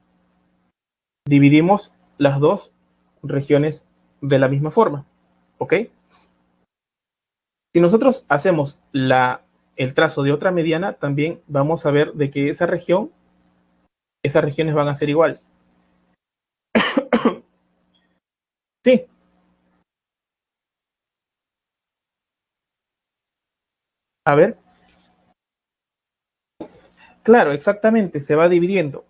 [SPEAKER 1] Dividimos las dos regiones de la misma forma. ¿Ok? Si nosotros hacemos el trazo de otra mediana, también vamos a ver de que esas regiones van a ser iguales. Sí, a ver, claro, exactamente, se va dividiendo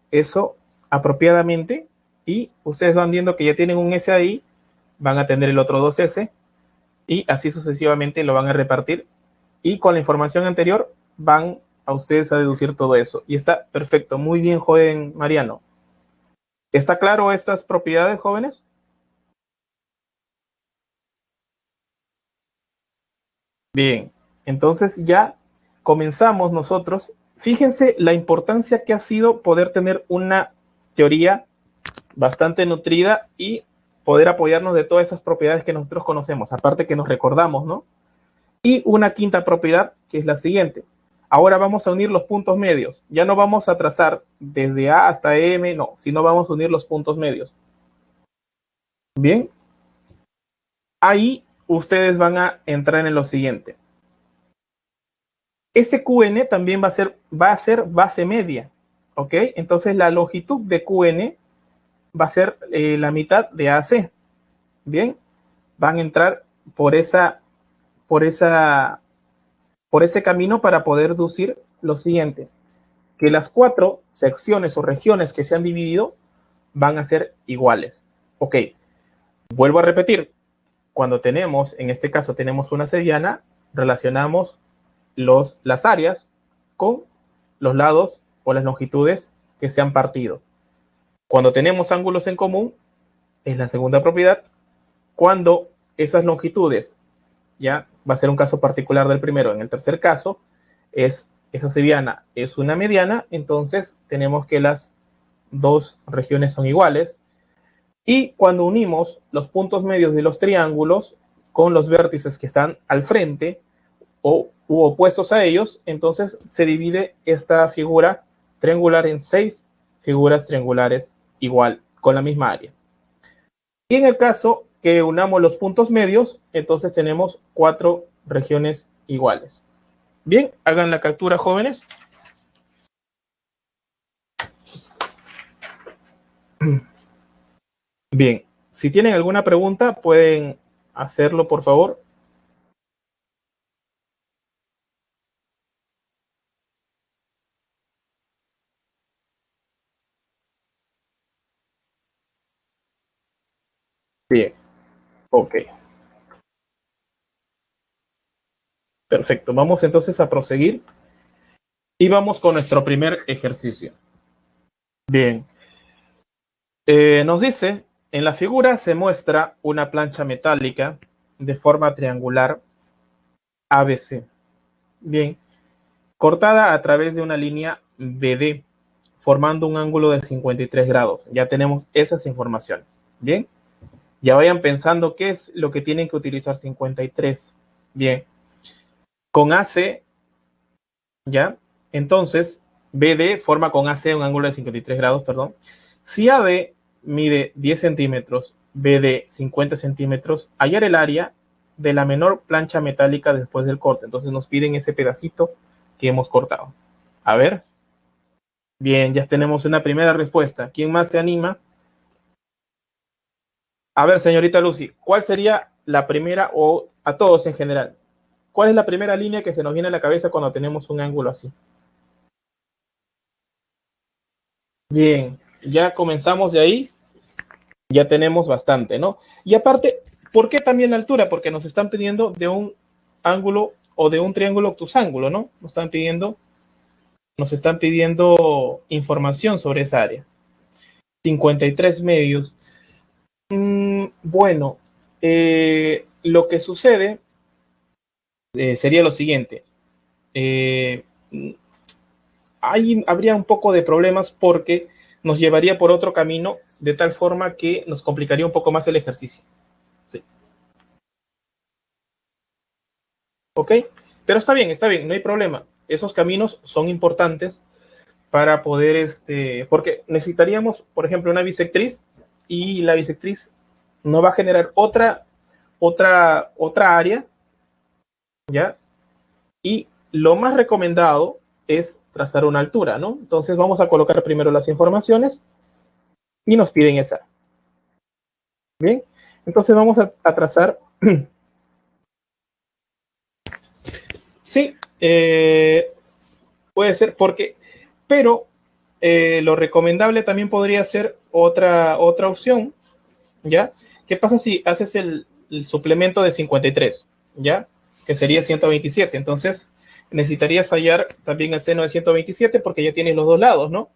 [SPEAKER 1] eso apropiadamente y ustedes van viendo que ya tienen un S ahí, van a tener el otro 2S y así sucesivamente lo van a repartir y con la información anterior van a ustedes a deducir todo eso. Y está perfecto, muy bien, joven Mariano. ¿Está claro estas propiedades, jóvenes? Bien, entonces ya comenzamos nosotros. Fíjense la importancia que ha sido poder tener una teoría bastante nutrida y poder apoyarnos de todas esas propiedades que nosotros conocemos, aparte que nos recordamos, ¿no? Y una quinta propiedad, que es la siguiente. Ahora vamos a unir los puntos medios. Ya no vamos a trazar desde A hasta M, no, sino vamos a unir los puntos medios. Bien, ahí ustedes van a entrar en lo siguiente. SQN también va a ser base media, ¿ok? Entonces la longitud de QN va a ser la mitad de AC. Bien, van a entrar por esa, por esa, por ese camino para poder deducir lo siguiente, que las cuatro secciones o regiones que se han dividido van a ser iguales. Ok, vuelvo a repetir, cuando tenemos, en este caso tenemos una seriana, relacionamos las áreas con los lados o las longitudes que se han partido. Cuando tenemos ángulos en común, es la segunda propiedad, cuando esas longitudes, ya va a ser un caso particular del primero, en el tercer caso, esa seriana es una mediana, entonces tenemos que las dos regiones son iguales. Y cuando unimos los puntos medios de los triángulos con los vértices que están al frente u opuestos a ellos, entonces se divide esta figura triangular en 6 figuras triangulares igual, con la misma área. Y en el caso que unamos los puntos medios, entonces tenemos 4 regiones iguales. Bien, hagan la captura, jóvenes. Bien, si tienen alguna pregunta, pueden hacerlo, por favor. Bien, ok. Perfecto, vamos entonces a proseguir y vamos con nuestro primer ejercicio. Bien, nos dice, en la figura se muestra una plancha metálica de forma triangular ABC. Bien, cortada a través de una línea BD, formando un ángulo de 53 grados. Ya tenemos esas informaciones. Bien, ya vayan pensando qué es lo que tienen que utilizar 53. Bien, con AC, ¿ya? Entonces, BD forma con AC un ángulo de 53 grados, perdón. Si AD mide 10 centímetros, BD 50 centímetros, hallar el área de la menor plancha metálica después del corte. Entonces nos piden ese pedacito que hemos cortado. A ver. Bien, ya tenemos una primera respuesta. ¿Quién más se anima? A ver, señorita Lucy, ¿cuál sería la primera o a todos en general? ¿Cuál es la primera línea que se nos viene a la cabeza cuando tenemos un ángulo así? Bien, ya comenzamos de ahí, ya tenemos bastante, ¿no? Y aparte, ¿por qué también la altura? Porque nos están pidiendo de un ángulo o de un triángulo obtusángulo, ¿no? Nos están pidiendo información sobre esa área. 53 medios. Bueno, lo que sucede sería lo siguiente. Eh, habría un poco de problemas porque nos llevaría por otro camino de tal forma que nos complicaría un poco más el ejercicio. Sí. ¿Ok? Pero está bien, no hay problema. Esos caminos son importantes para poder, porque necesitaríamos, por ejemplo, una bisectriz, y la bisectriz nos va a generar otra área, ¿ya? Y lo más recomendado es trazar una altura, ¿no? Entonces vamos a colocar primero las informaciones y nos piden esa. Bien, entonces vamos a trazar. Sí, puede ser, pero lo recomendable también podría ser otra opción, ¿ya? ¿Qué pasa si haces el suplemento de 53, ¿ya? Que sería 127. Entonces, necesitarías hallar también el seno de 127 porque ya tienes los dos lados, ¿no?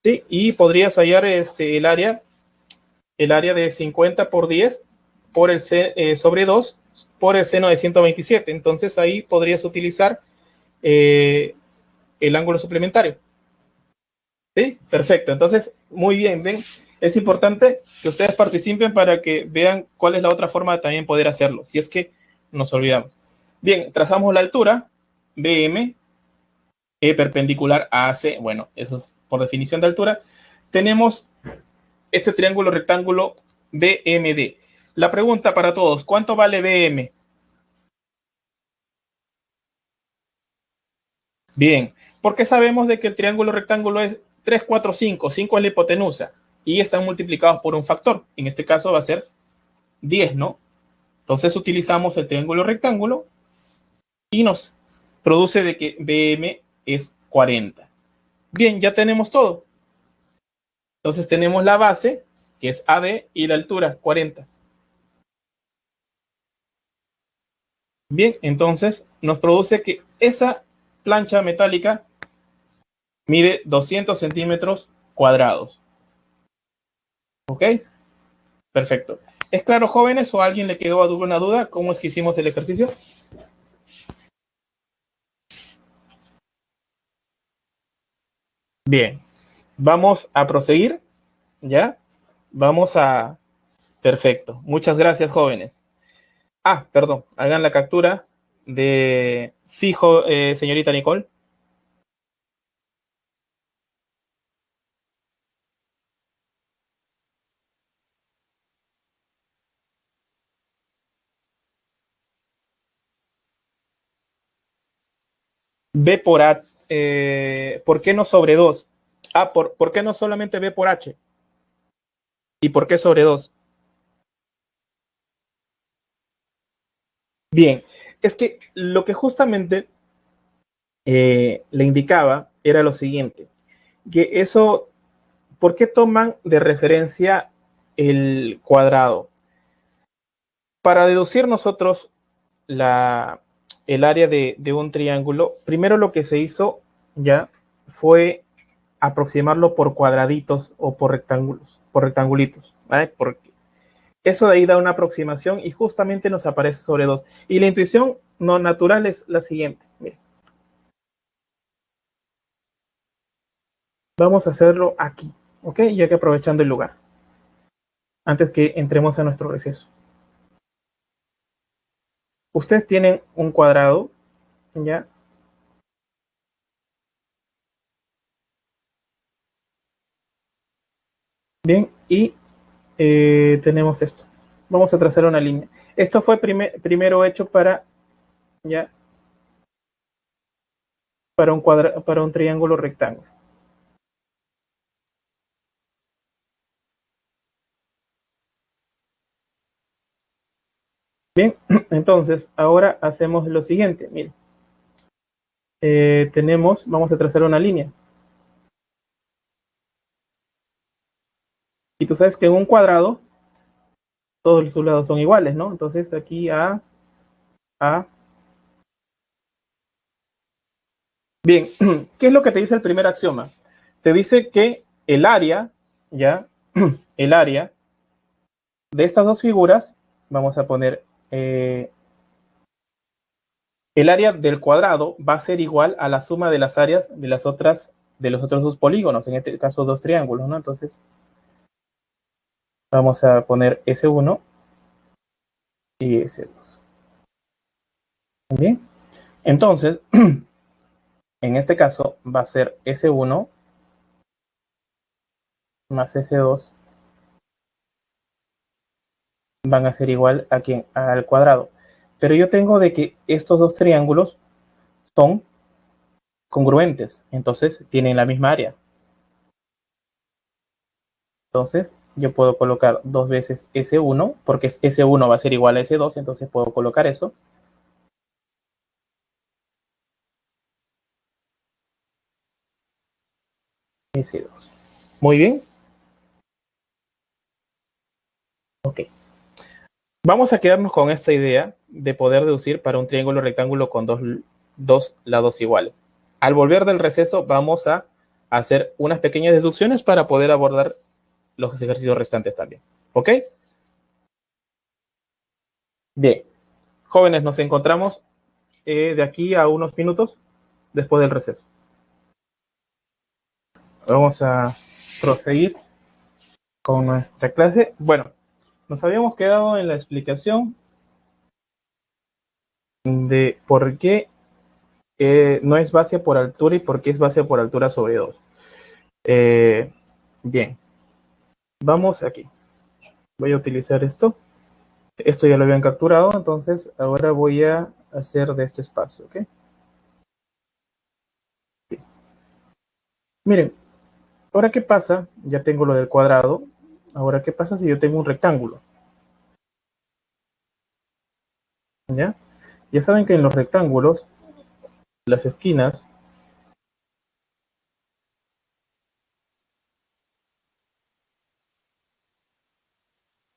[SPEAKER 1] Sí, y podrías hallar el área de 50 por 10 sobre 2 por el seno de 127. Entonces, ahí podrías utilizar eh, el ángulo suplementario. Sí, perfecto. Entonces, muy bien, ven. Es importante que ustedes participen para que vean cuál es la otra forma de también poder hacerlo, si es que nos olvidamos. Bien, trazamos la altura, BM, perpendicular a AC. Bueno, eso es por definición de altura. Tenemos este triángulo rectángulo BMD. La pregunta para todos, ¿cuánto vale BM? Bien, porque sabemos de que el triángulo rectángulo es 3, 4, 5. 5 es la hipotenusa y están multiplicados por un factor. En este caso va a ser 10, ¿no? Entonces utilizamos el triángulo rectángulo y nos produce de que BM es 40. Bien, ya tenemos todo. Entonces tenemos la base, que es AD, y la altura, 40. Bien, entonces nos produce que esa plancha metálica mide 200 centímetros cuadrados. ¿Ok? Perfecto. ¿Es claro, jóvenes, o a alguien le quedó alguna duda? ¿Cómo es que hicimos el ejercicio? Bien, vamos a proseguir, ¿ya? Vamos a... Perfecto. Muchas gracias, jóvenes. Ah, perdón, hagan la captura de... Sí, señorita Nicole. B por A. ¿Por qué no sobre 2? Ah, ¿por qué no solamente B por H? ¿Y por qué sobre 2? Bien, es que lo que justamente le indicaba era lo siguiente, que eso, ¿por qué toman de referencia el cuadrado? Para deducir nosotros el área de un triángulo, primero lo que se hizo ya fue aproximarlo por cuadraditos o por rectángulos, por rectangulitos, ¿vale? Porque eso de ahí da una aproximación y justamente nos aparece sobre 2. Y la intuición no natural es la siguiente. Mira, vamos a hacerlo aquí, ¿ok? Ya que aprovechando el lugar, antes que entremos a nuestro receso. Ustedes tienen un cuadrado, ¿ya? Bien, y tenemos esto. Vamos a trazar una línea. Esto fue primero hecho ya, para un triángulo rectángulo. Bien, entonces ahora hacemos lo siguiente. Miren, vamos a trazar una línea. Y tú sabes que en un cuadrado todos sus lados son iguales, ¿no? Entonces aquí A. Bien, ¿qué es lo que te dice el primer axioma? Te dice que el área, ya, el área de estas dos figuras, vamos a poner, el área del cuadrado va a ser igual a la suma de las áreas de los otros dos polígonos, en este caso dos triángulos, ¿no? Entonces vamos a poner S1 y S2. Bien, Entonces, en este caso va a ser S1 más S2 van a ser igual a quién, al cuadrado. Pero yo tengo de que estos dos triángulos son congruentes, entonces tienen la misma área. Entonces yo puedo colocar dos veces S1, porque S1 va a ser igual a S2, entonces puedo colocar eso. S2. Muy bien. Ok. Vamos a quedarnos con esta idea de poder deducir para un triángulo rectángulo con dos lados iguales. Al volver del receso vamos a hacer unas pequeñas deducciones para poder abordar los ejercicios restantes también. ¿Ok? Bien. Jóvenes, nos encontramos de aquí a unos minutos después del receso. Vamos a proseguir con nuestra clase. Bueno, nos habíamos quedado en la explicación de por qué no es base por altura y por qué es base por altura sobre 2. Bien, vamos aquí. Voy a utilizar esto. Esto ya lo habían capturado, entonces ahora voy a hacer de este espacio, ¿ok? Bien. Miren, ahora qué pasa, ya tengo lo del cuadrado. Ahora qué pasa si yo tengo un rectángulo, ¿ya? Ya saben que en los rectángulos, las esquinas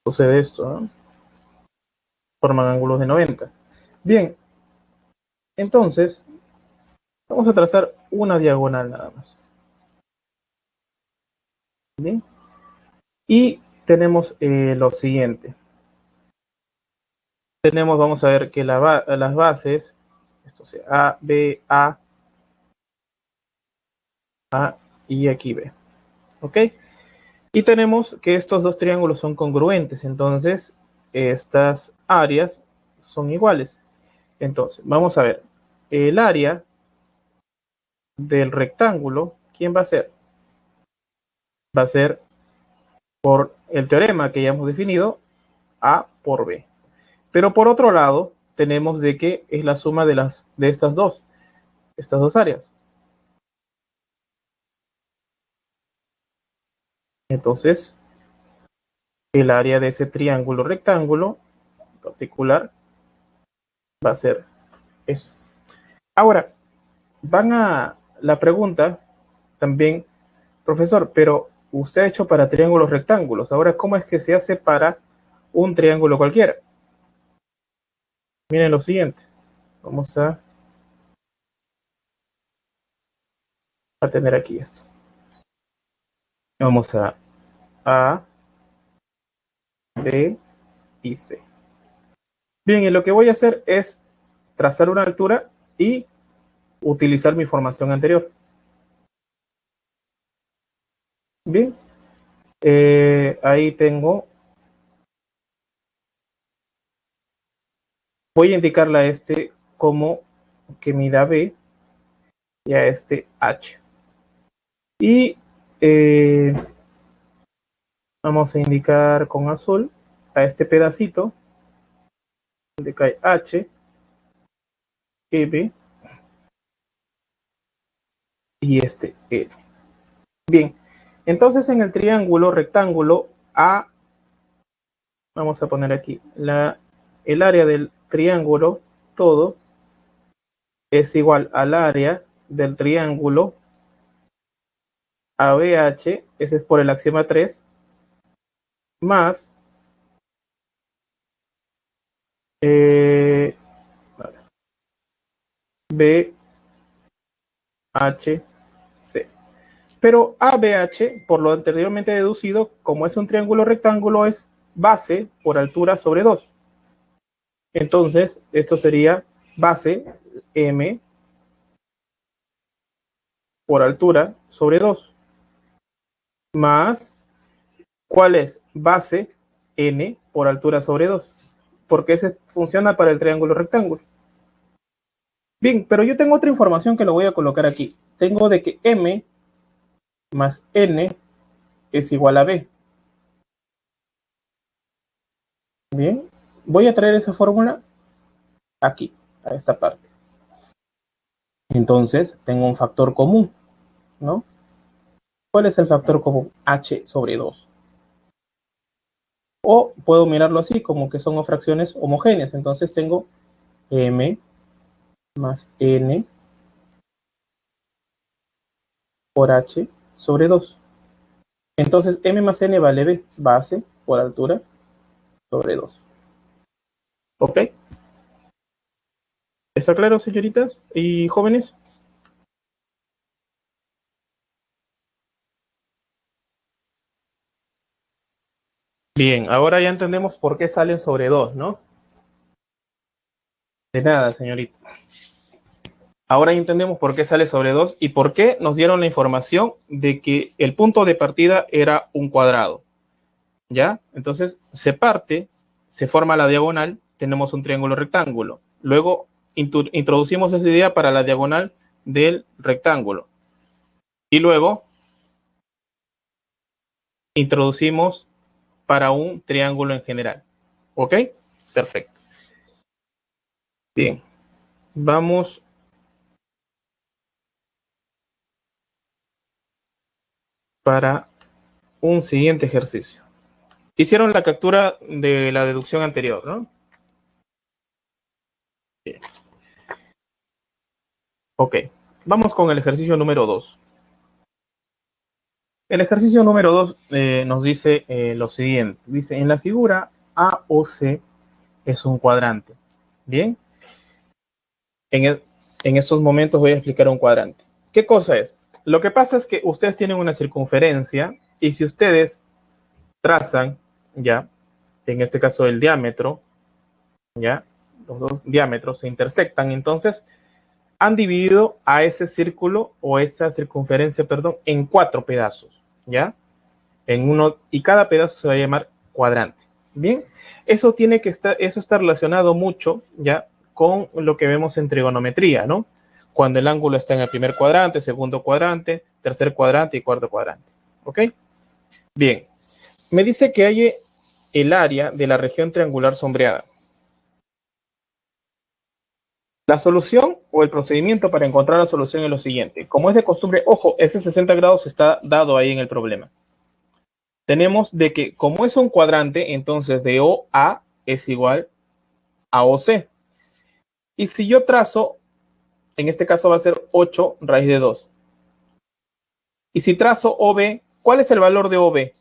[SPEAKER 1] sucede esto, ¿no? Forman ángulos de 90. Bien, entonces vamos a trazar una diagonal nada más. Bien, y tenemos lo siguiente. Tenemos, vamos a ver que las bases, esto sea A, B, A y aquí B. ¿Ok? Y tenemos que estos dos triángulos son congruentes, entonces estas áreas son iguales. Entonces, vamos a ver, el área del rectángulo, ¿quién va a ser? Va a ser por el teorema que ya hemos definido, A por B. Pero por otro lado, tenemos de que es la suma de estas dos áreas. Entonces, el área de ese triángulo rectángulo particular va a ser eso. Ahora, van a la pregunta también, profesor, pero usted ha hecho para triángulos rectángulos. Ahora, ¿cómo es que se hace para un triángulo cualquiera? Miren lo siguiente. Vamos a tener aquí esto. Vamos A, B y C. Bien, y lo que voy a hacer es trazar una altura y utilizar mi formación anterior. Bien, ahí tengo, voy a indicarle a este como que mida B y a este H. Y vamos a indicar con azul a este pedacito donde cae H, B y este L. Bien, entonces en el triángulo rectángulo A, vamos a poner aquí el área del triángulo todo es igual al área del triángulo ABH, ese es por el axioma 3, más eh, BHC. Pero ABH, por lo anteriormente deducido, como es un triángulo rectángulo, es base por altura sobre 2. Entonces, esto sería base M por altura sobre 2, más, ¿cuál es? Base N por altura sobre 2, porque ese funciona para el triángulo rectángulo. Bien, pero yo tengo otra información que lo voy a colocar aquí. Tengo de que M más N es igual a B. Bien, voy a traer esa fórmula aquí, a esta parte. Entonces, tengo un factor común, ¿no? ¿Cuál es el factor común? H sobre 2. O puedo mirarlo así, como que son fracciones homogéneas. Entonces tengo M más N por H sobre 2. Entonces M más N vale B, base por altura sobre 2. ¿Ok? ¿Está claro, señoritas y jóvenes? Bien, ahora ya entendemos por qué salen sobre 2, ¿no? De nada, señorita. Ahora ya entendemos por qué sale sobre 2 y por qué nos dieron la información de que el punto de partida era un cuadrado. ¿Ya? Entonces se parte, se forma la diagonal, tenemos un triángulo rectángulo. Luego introducimos esa idea para la diagonal del rectángulo. Y luego introducimos para un triángulo en general. ¿Ok? Perfecto. Bien. Vamos para un siguiente ejercicio. Hicieron la captura de la deducción anterior, ¿no? Bien. Ok. Vamos con el ejercicio número 2. El ejercicio número 2 nos dice lo siguiente. Dice, en la figura AOC es un cuadrante. Bien, en estos momentos voy a explicar un cuadrante. ¿Qué cosa es? Lo que pasa es que ustedes tienen una circunferencia y si ustedes trazan, ya, en este caso el diámetro, ya, los dos diámetros se intersectan, entonces han dividido a ese círculo o esa circunferencia, perdón, en 4 pedazos, ¿ya? En uno, y cada pedazo se va a llamar cuadrante. Bien, eso está relacionado mucho ya con lo que vemos en trigonometría, ¿no? Cuando el ángulo está en el primer cuadrante, segundo cuadrante, tercer cuadrante y cuarto cuadrante. ¿Ok? Bien, me dice que hay el área de la región triangular sombreada. La solución o el procedimiento para encontrar la solución es lo siguiente. Como es de costumbre, ojo, ese 60 grados está dado ahí en el problema. Tenemos de que como es un cuadrante, entonces de OA es igual a OC. Y si yo trazo, en este caso va a ser 8 raíz de 2. Y si trazo OB, ¿cuál es el valor de OB?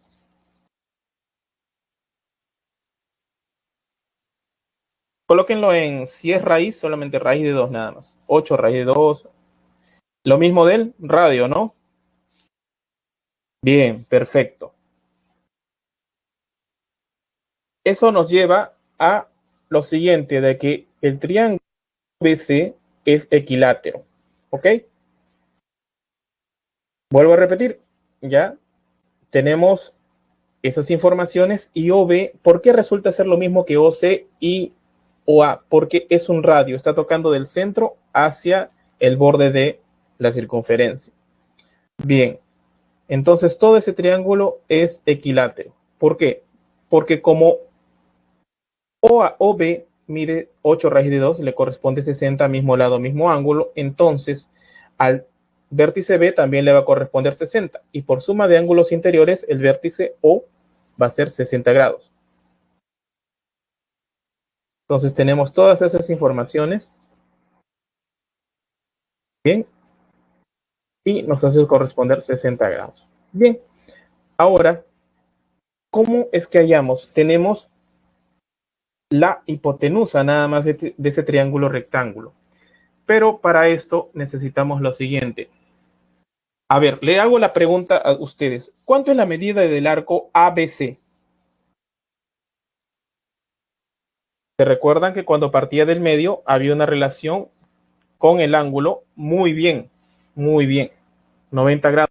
[SPEAKER 1] Colóquenlo en, si es raíz, solamente raíz de 2 nada más. 8 raíz de 2. Lo mismo del radio, ¿no? Bien, perfecto. Eso nos lleva a lo siguiente, de que el triángulo BC es equilátero. ¿Ok? Vuelvo a repetir, ya tenemos esas informaciones y OB, ¿por qué resulta ser lo mismo que OC y OA? Porque es un radio, está tocando del centro hacia el borde de la circunferencia. Bien, entonces todo ese triángulo es equilátero. ¿Por qué? Porque como OB mide 8 raíz de 2, le corresponde 60, mismo lado, mismo ángulo, entonces al vértice B también le va a corresponder 60 y por suma de ángulos interiores el vértice O va a ser 60 grados. Entonces tenemos todas esas informaciones, bien, y nos hace corresponder 60 grados. Bien, ahora, ¿cómo es que hallamos? Tenemos la hipotenusa nada más de ese triángulo rectángulo. Pero para esto necesitamos lo siguiente. A ver, le hago la pregunta a ustedes. ¿Cuánto es la medida del arco ABC? ¿Se recuerdan que cuando partía del medio había una relación con el ángulo? Muy bien, 90 grados.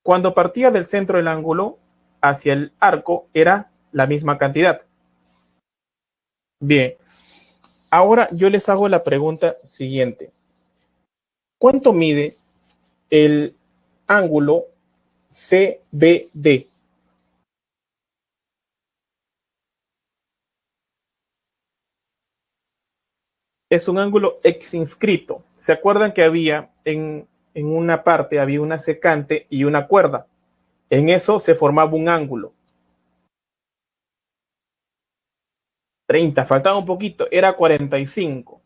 [SPEAKER 1] Cuando partía del centro del ángulo hacia el arco era la misma cantidad. Bien, Ahora yo les hago la pregunta siguiente. ¿Cuánto mide el ángulo CBD? Es un ángulo exinscrito. ¿Se acuerdan que había en una parte, había una secante y una cuerda? En eso se formaba un ángulo. 30, faltaba un poquito, era 45.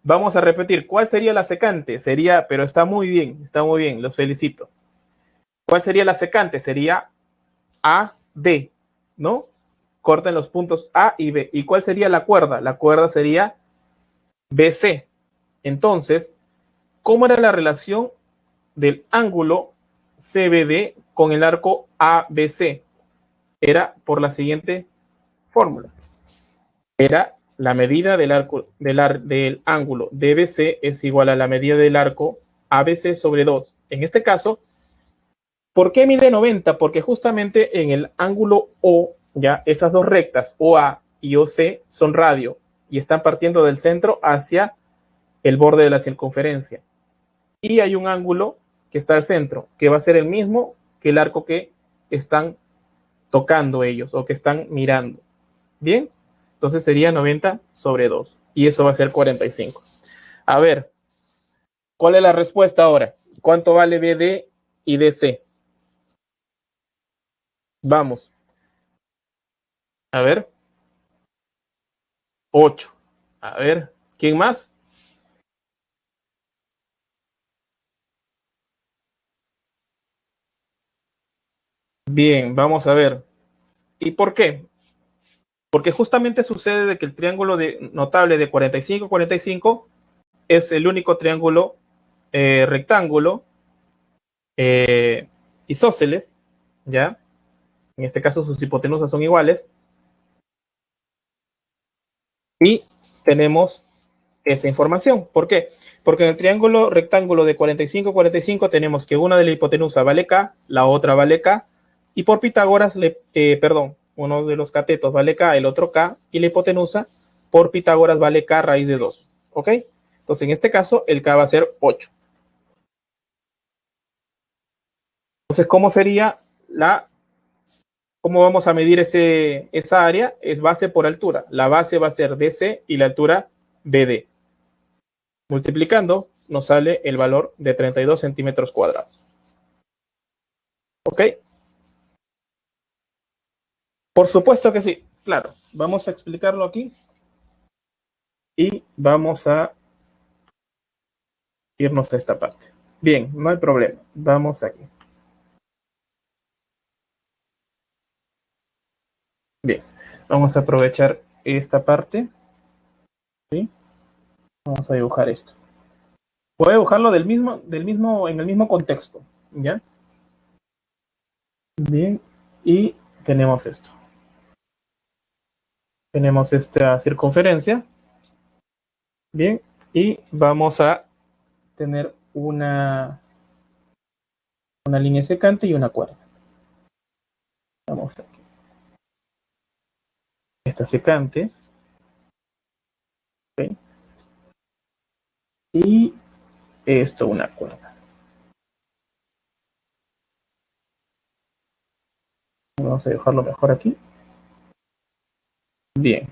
[SPEAKER 1] Vamos a repetir, ¿cuál sería la secante? Sería, pero está muy bien, los felicito. ¿Cuál sería la secante? Sería AD, ¿no? Corten los puntos A y B. ¿Y cuál sería la cuerda? La cuerda sería BC. Entonces, ¿cómo era la relación del ángulo CBD con el arco ABC? Era por la siguiente fórmula. Era la medida del ángulo DBC es igual a la medida del arco ABC sobre 2. En este caso, ¿por qué mide 90? Porque justamente en el ángulo O, ya esas dos rectas, OA y OC, son radio y están partiendo del centro hacia el borde de la circunferencia. Y hay un ángulo que está al centro, que va a ser el mismo que el arco que están tocando ellos o que están mirando. Bien, entonces sería 90 sobre 2 y eso va a ser 45. A ver, ¿cuál es la respuesta ahora? ¿Cuánto vale BD y DC? Vamos, a ver, 8. A ver, ¿quién más? Bien, vamos a ver. ¿Y por qué? Porque justamente sucede de que el triángulo notable de 45-45 es el único triángulo rectángulo isósceles, ¿ya? En este caso sus hipotenusas son iguales. Y tenemos esa información. ¿Por qué? Porque en el triángulo rectángulo de 45-45 tenemos que una de la hipotenusa vale K, la otra vale K, y por Pitágoras, perdón, uno de los catetos vale K, el otro K, y la hipotenusa por Pitágoras vale K raíz de 2. ¿Ok? Entonces, en este caso, el K va a ser 8. Entonces, ¿cómo sería cómo vamos a medir esa área? Es base por altura. La base va a ser DC y la altura BD. Multiplicando, nos sale el valor de 32 centímetros cuadrados. ¿Ok? Por supuesto que sí. Claro, vamos a explicarlo aquí y vamos a irnos a esta parte. Bien, no hay problema. Vamos aquí. Bien, vamos a aprovechar esta parte. ¿Sí? Vamos a dibujar esto. Voy a dibujarlo en el mismo contexto. ¿Ya? Bien, y tenemos esto. Tenemos esta circunferencia. Bien, y vamos a tener una línea secante y una cuerda. Vamos aquí. Esta secante. ¿Okay? Y esto una cuerda. Vamos a dejarlo mejor aquí. Bien.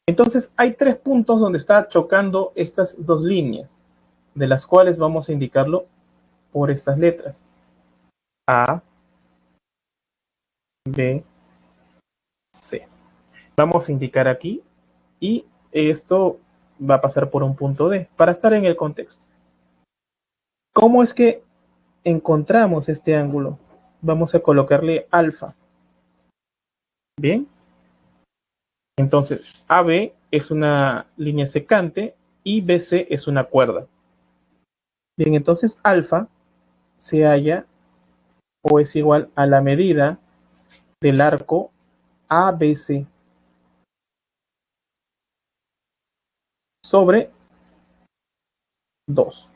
[SPEAKER 1] Entonces hay tres puntos donde está chocando estas dos líneas, de las cuales vamos a indicarlo por estas letras. A, B, C. Vamos a indicar aquí y esto va a pasar por un punto D para estar en el contexto. ¿Cómo es que encontramos este ángulo? Vamos a colocarle alfa. Bien. Entonces, AB es una línea secante y BC es una cuerda. Bien, entonces alfa se halla o es igual a la medida del arco ABC sobre 2.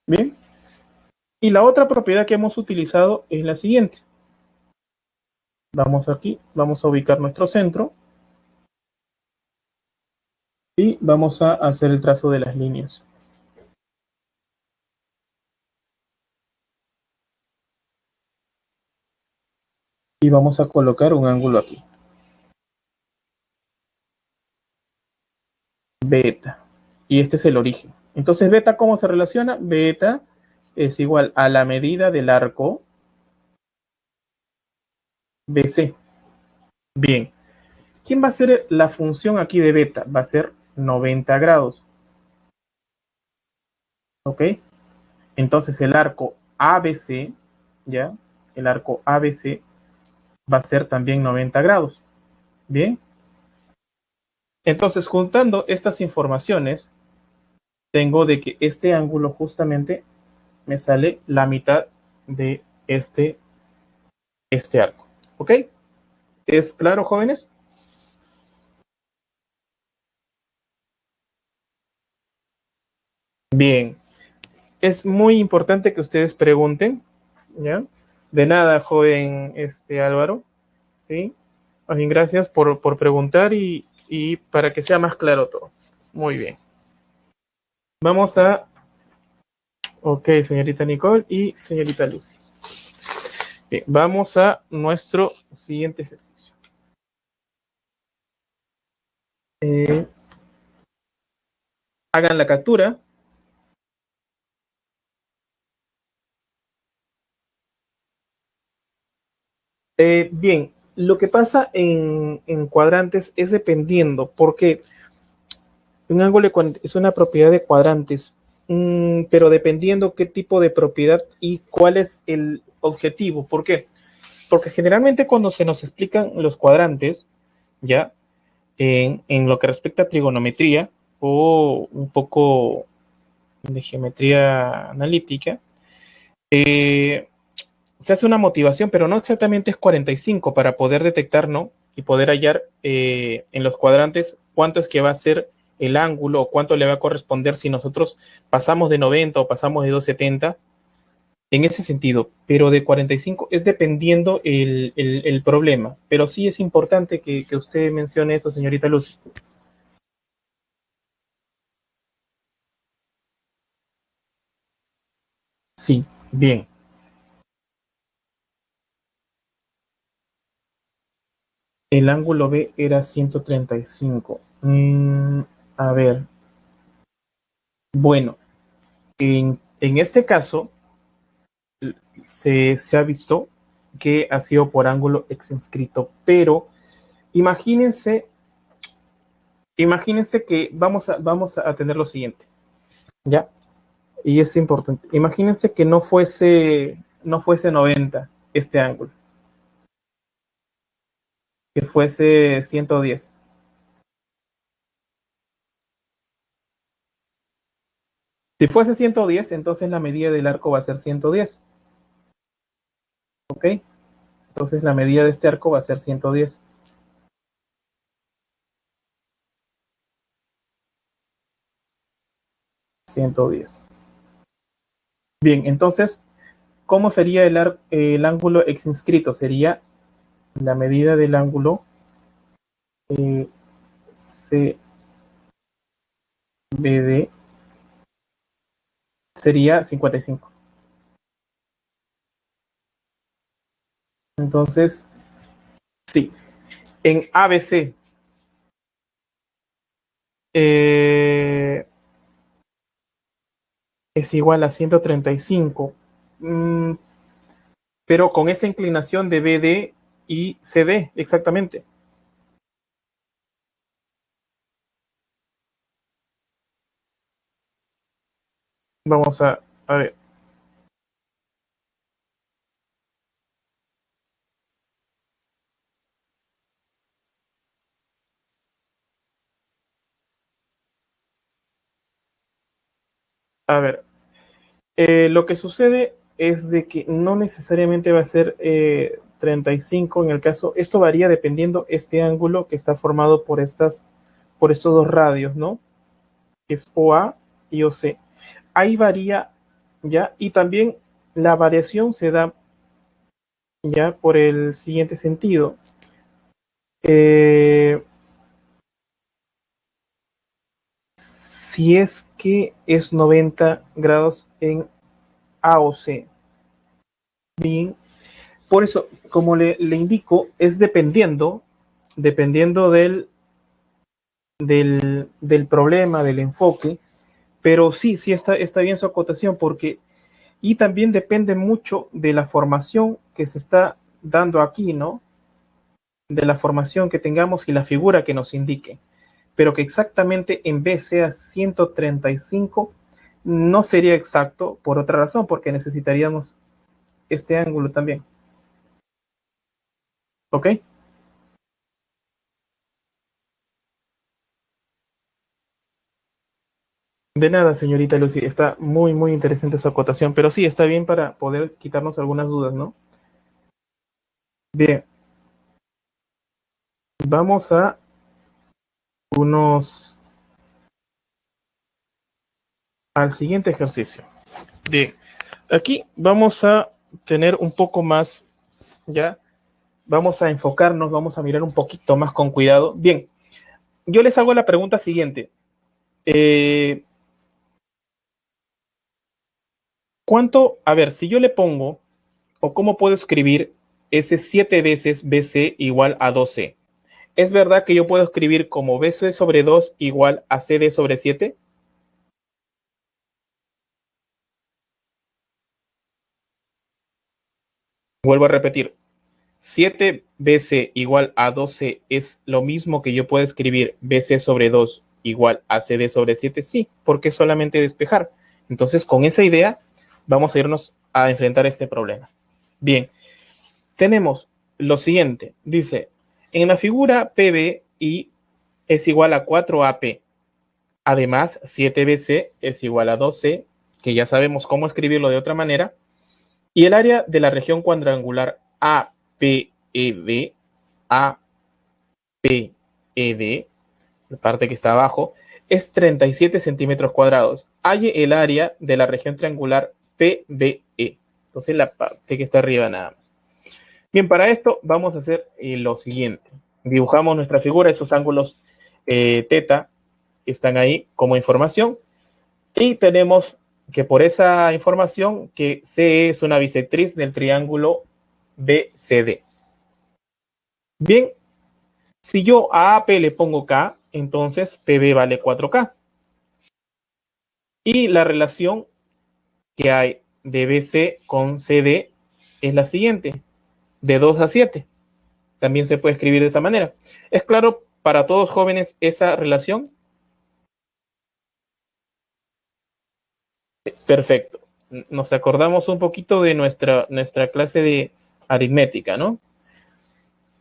[SPEAKER 1] Bien. Y la otra propiedad que hemos utilizado es la siguiente. Vamos aquí, vamos a ubicar nuestro centro. Y vamos a hacer el trazo de las líneas. Y vamos a colocar un ángulo aquí. Beta. Y este es el origen. Entonces, beta, ¿cómo se relaciona? Beta es igual a la medida del arco BC. Bien. ¿Quién va a ser la función aquí de beta? Va a ser 90 grados. ¿Ok? Entonces, el arco ABC, ¿ya? El arco ABC va a ser también 90 grados. Bien. Entonces, juntando estas informaciones, tengo de que este ángulo justamente me sale la mitad de este arco. ¿Ok? ¿Es claro, jóvenes? Bien. Es muy importante que ustedes pregunten, ¿ya? De nada, joven Álvaro, ¿sí? Más bien, gracias por preguntar y para que sea más claro todo. Muy bien. Vamos a... Ok, señorita Nicole y señorita Lucy. Bien, vamos a nuestro siguiente ejercicio. Eh, hagan la captura. Bien, lo que pasa en cuadrantes es dependiendo, porque un ángulo es una propiedad de cuadrantes, pero dependiendo qué tipo de propiedad y cuál es el objetivo. ¿Por qué? Porque generalmente cuando se nos explican los cuadrantes, ya en lo que respecta a trigonometría o un poco de geometría analítica, eh, se hace una motivación, pero no exactamente es 45 para poder detectar, ¿no? Y poder hallar en los cuadrantes cuánto es que va a ser el ángulo o cuánto le va a corresponder si nosotros pasamos de 90 o pasamos de 270 en ese sentido, pero de 45 es dependiendo el problema. Pero sí es importante que usted mencione eso, señorita Luz. Sí, bien. El ángulo B era 135. A ver, bueno, en este caso se ha visto que ha sido por ángulo exinscrito, pero imagínense, imagínense que vamos a tener lo siguiente, ¿ya? Y es importante. Imagínense que no fuese 90 este ángulo, que fuese 110. Si fuese 110, entonces la medida del arco va a ser 110, ¿ok? Entonces la medida de este arco va a ser 110. 110. Bien, entonces, ¿cómo sería el ángulo exinscrito? Sería la medida del ángulo eh, CBD sería 55. Entonces, sí, en ABC eh, es igual a 135, mm, pero con esa inclinación de BD y CD, exactamente. Vamos a ver. A ver, lo que sucede es de que no necesariamente va a ser 35 en el caso, esto varía dependiendo este ángulo que está formado por estos dos radios, ¿no? Que es OA y OC. Ahí varía ya, y también la variación se da ya por el siguiente sentido. Eh, si es que es 90 grados en A o C. Bien, por eso, como le indico, es dependiendo del problema, del enfoque, pero sí, sí está bien su acotación, porque, y también depende mucho de la formación que se está dando aquí, ¿no? De la formación que tengamos y la figura que nos indique. Pero que exactamente en B sea 135 no sería exacto por otra razón, porque necesitaríamos este ángulo también. ¿Ok? De nada, señorita Lucy. Está muy, muy interesante su acotación, pero sí, está bien para poder quitarnos algunas dudas, ¿no? Bien, vamos a unos al siguiente ejercicio. Bien, aquí vamos a tener un poco más, ya, vamos a enfocarnos, vamos a mirar un poquito más con cuidado. Bien, yo les hago la pregunta siguiente. Eh, ¿Cuánto, a ver, si yo le pongo, o cómo puedo escribir ese 7 veces BC igual a 12? ¿Es verdad que yo puedo escribir como BC sobre 2 igual a CD sobre 7? Vuelvo a repetir, 7BC igual a 12 es lo mismo que yo puedo escribir BC sobre 2 igual a CD sobre 7. Sí, porque es solamente despejar. Entonces, con esa idea, vamos a irnos a enfrentar este problema. Bien, tenemos lo siguiente. Dice, en la figura PBI es igual a 4AP. Además, 7BC es igual a 12, que ya sabemos cómo escribirlo de otra manera. Y el área de la región cuadrangular APED, APED, la parte que está abajo, es 37 centímetros cuadrados. Halle el área de la región triangular PBE. Entonces la parte que está arriba nada más. Bien, para esto vamos a hacer lo siguiente. Dibujamos nuestra figura, esos ángulos teta están ahí como información. Y tenemos que por esa información que C es una bisectriz del triángulo BCD. Bien, si yo a AP le pongo K, entonces PB vale 4K. Y la relación que hay de BC con CD es la siguiente, de 2 a 7. También se puede escribir de esa manera. ¿Es claro para todos jóvenes esa relación? Perfecto. Nos acordamos un poquito de nuestra clase de aritmética, ¿no?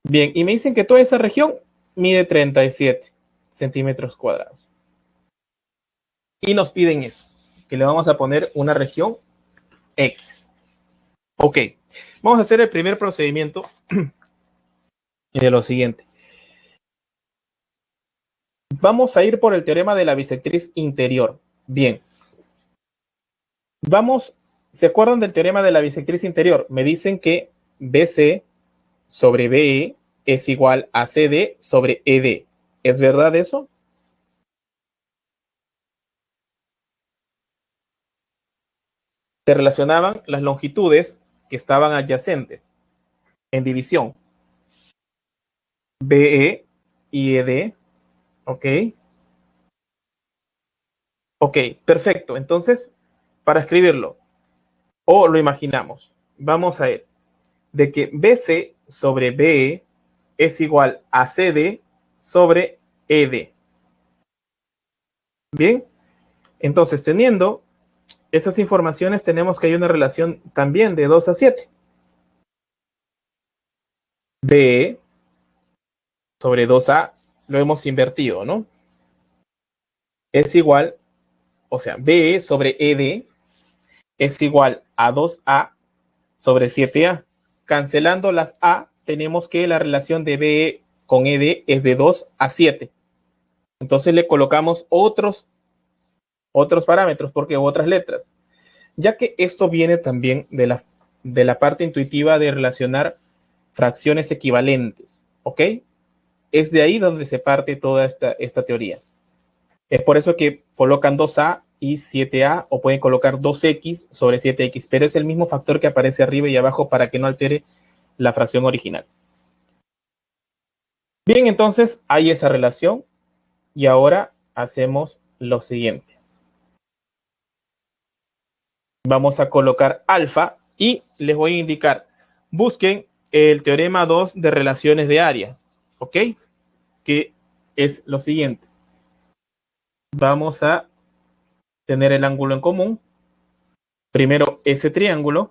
[SPEAKER 1] Bien, y me dicen que toda esa región mide 37 centímetros cuadrados. Y nos piden eso, que le vamos a poner una región X. Ok, vamos a hacer el primer procedimiento de lo siguiente. Vamos a ir por el teorema de la bisectriz interior. Bien, vamos, ¿se acuerdan del teorema de la bisectriz interior? Me dicen que BC sobre BE es igual a CD sobre ED. ¿Es verdad eso? Se relacionaban las longitudes que estaban adyacentes en división. BE y ED. Ok. Ok, perfecto. Entonces, para escribirlo, o lo imaginamos, vamos a ver de que BC sobre BE es igual a CD sobre ED. Bien, entonces teniendo esas informaciones tenemos que hay una relación también de 2 a 7. BE sobre 2A lo hemos invertido, ¿no? Es igual, o sea, BE sobre ED es igual a 2A sobre 7A. Cancelando las A, tenemos que la relación de BE con ED es de 2 a 7. Entonces le colocamos otros parámetros, porque otras letras. Ya que esto viene también de la parte intuitiva de relacionar fracciones equivalentes. ¿Ok? Es de ahí donde se parte toda esta teoría. Es por eso que colocan 2a y 7a, o pueden colocar 2x sobre 7x, pero es el mismo factor que aparece arriba y abajo para que no altere la fracción original. Bien, entonces hay esa relación y ahora hacemos lo siguiente. Vamos a colocar alfa y les voy a indicar, busquen el teorema 2 de relaciones de área, ¿ok? Que es lo siguiente. Vamos a tener el ángulo en común. Primero ese triángulo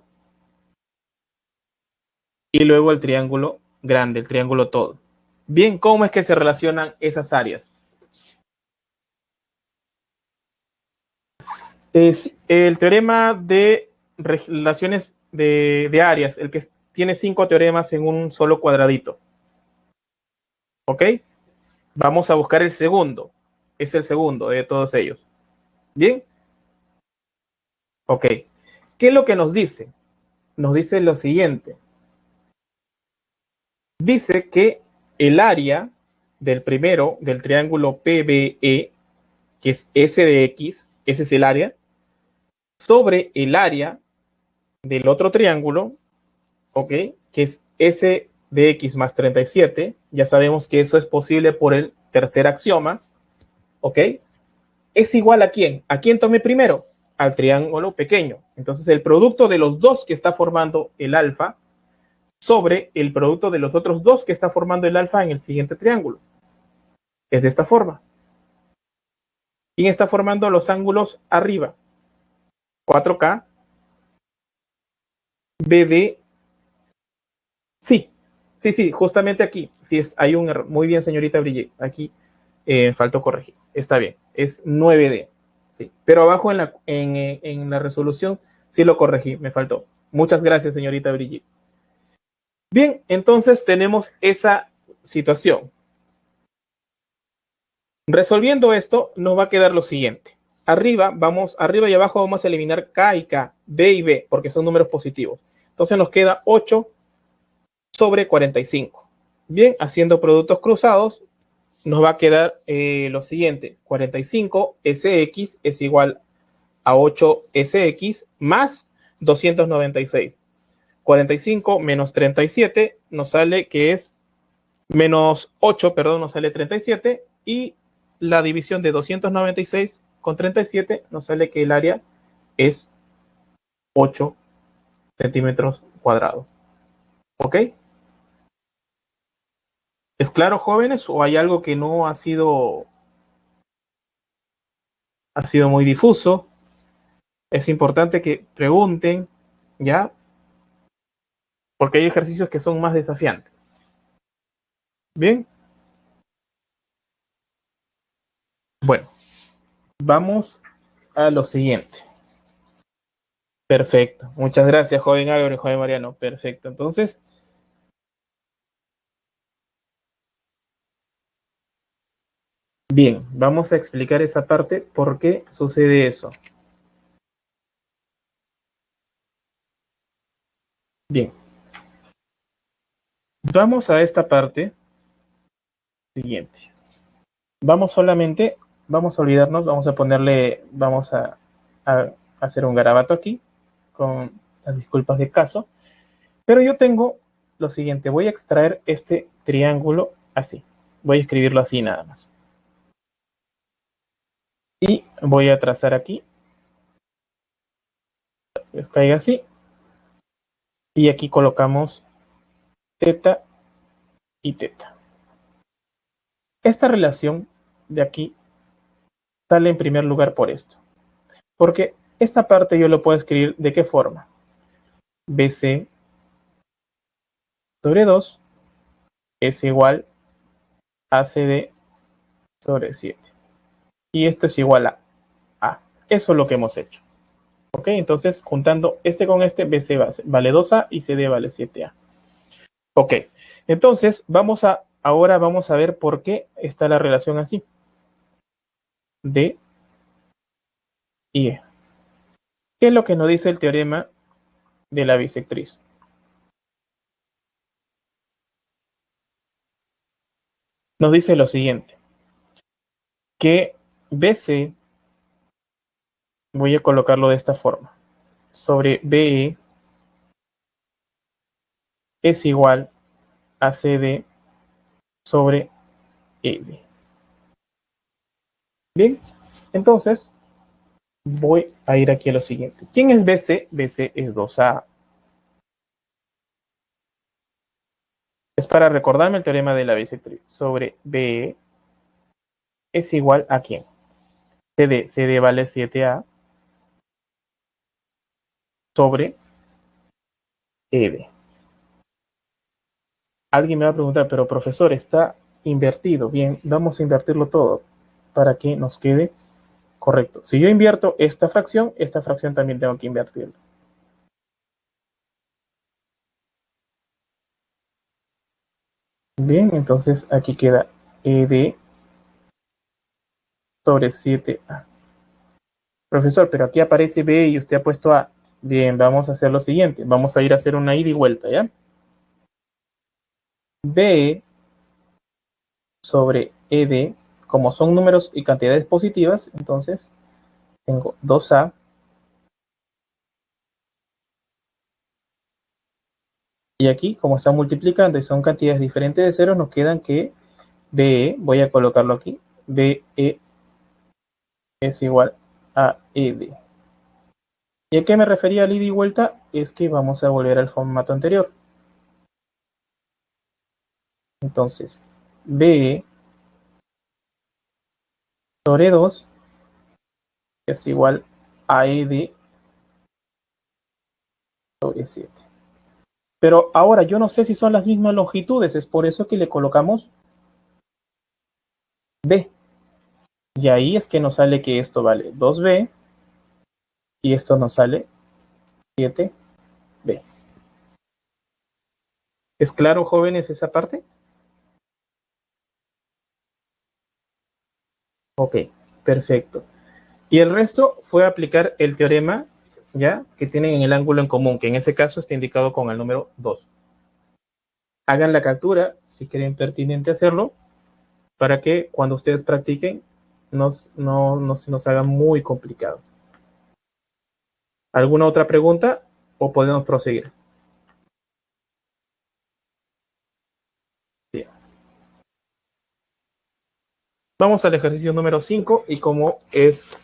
[SPEAKER 1] y luego el triángulo grande, el triángulo todo. Bien, ¿cómo es que se relacionan esas áreas? Es el teorema de relaciones de áreas, el que tiene 5 teoremas en un solo cuadradito. ¿Ok? Vamos a buscar el segundo. Es el segundo de todos ellos. ¿Bien? Ok. ¿Qué es lo que nos dice? Nos dice lo siguiente. Dice que el área del primero, del triángulo PBE, que es S de X, ese es el área, sobre el área del otro triángulo, ¿ok? Que es S de X más 37. Ya sabemos que eso es posible por el tercer axioma, ¿ok? ¿Es igual a quién? ¿A quién tomé primero? Al triángulo pequeño. Entonces el producto de los dos que está formando el alfa sobre el producto de los otros dos que está formando el alfa en el siguiente triángulo. Es de esta forma. ¿Quién está formando los ángulos arriba? 4K, BD. Sí, sí, justamente aquí. Sí, hay un error. Muy bien, señorita Brigitte. Aquí faltó corregir. Está bien. Es 9D. Sí. Pero abajo en la resolución sí lo corregí. Me faltó. Muchas gracias, señorita Brigitte. Bien, entonces tenemos esa situación. Resolviendo esto, nos va a quedar lo siguiente. Arriba y abajo vamos a eliminar K y K, B y B, porque son números positivos. Entonces nos queda 8 sobre 45. Bien, haciendo productos cruzados, nos va a quedar lo siguiente. 45 SX es igual a 8 SX más 296. 45 menos 37 nos sale que es menos 8, perdón, nos sale 37 y la división de 296 con 37 nos sale que el área es 8 centímetros cuadrados. ¿Ok? ¿Es claro, jóvenes, o hay algo que no ha sido muy difuso? Es importante que pregunten, ¿ya? Porque hay ejercicios que son más desafiantes. Bien, bueno, vamos a lo siguiente. Perfecto. Muchas gracias, joven Álvaro y joven Mariano. Perfecto. Entonces, bien, vamos a explicar esa parte, por qué sucede eso. Bien, vamos a esta parte siguiente. Vamos a olvidarnos, vamos a ponerle, a hacer un garabato aquí, con las disculpas de caso. Pero yo tengo lo siguiente, voy a extraer este triángulo así. Voy a escribirlo así nada más. Y voy a trazar aquí, que caiga así. Y aquí colocamos teta y teta. Esta relación de aquí sale en primer lugar por esto. Porque esta parte yo lo puedo escribir de qué forma. BC sobre 2 es igual a CD sobre 7. Y esto es igual a A. Eso es lo que hemos hecho. ¿Ok? Entonces, juntando S con este, BC vale 2A y CD vale 7A. Ok. Entonces, ahora vamos a ver por qué está la relación así. D y E. ¿Qué es lo que nos dice el teorema de la bisectriz? Nos dice lo siguiente, que BC, voy a colocarlo de esta forma, sobre BE es igual a CD sobre ED. Bien, entonces voy a ir aquí a lo siguiente. ¿Quién es BC? BC es 2A. Es para recordarme el teorema de la bisectriz. Sobre BE es igual a ¿quién? CD. CD vale 7A sobre ED. Alguien me va a preguntar, pero profesor, está invertido. Bien, vamos a invertirlo todo para que nos quede correcto. Si yo invierto esta fracción también tengo que invertirla. Bien, entonces aquí queda ED sobre 7A. Profesor, pero aquí aparece B y usted ha puesto A. Bien, vamos a hacer lo siguiente. Vamos a ir a hacer una ida y vuelta, ¿ya? B sobre ED, como son números y cantidades positivas, entonces tengo 2A. Y aquí, como están multiplicando y son cantidades diferentes de ceros, nos quedan que BE, voy a colocarlo aquí, BE es igual a ED. ¿Y a qué me refería al ida y vuelta? Es que vamos a volver al formato anterior. Entonces, BE sobre 2 es igual a ED sobre 7. Pero ahora yo no sé si son las mismas longitudes, es por eso que le colocamos B. Y ahí es que nos sale que esto vale 2B y esto nos sale 7B. ¿Es claro, jóvenes, esa parte? Ok, perfecto. Y el resto fue aplicar el teorema ya que tienen en el ángulo en común, que en ese caso está indicado con el número 2. Hagan la captura si creen pertinente hacerlo para que cuando ustedes practiquen no se nos haga muy complicado. ¿Alguna otra pregunta o podemos proseguir? Bien. Vamos al ejercicio número 5 y como es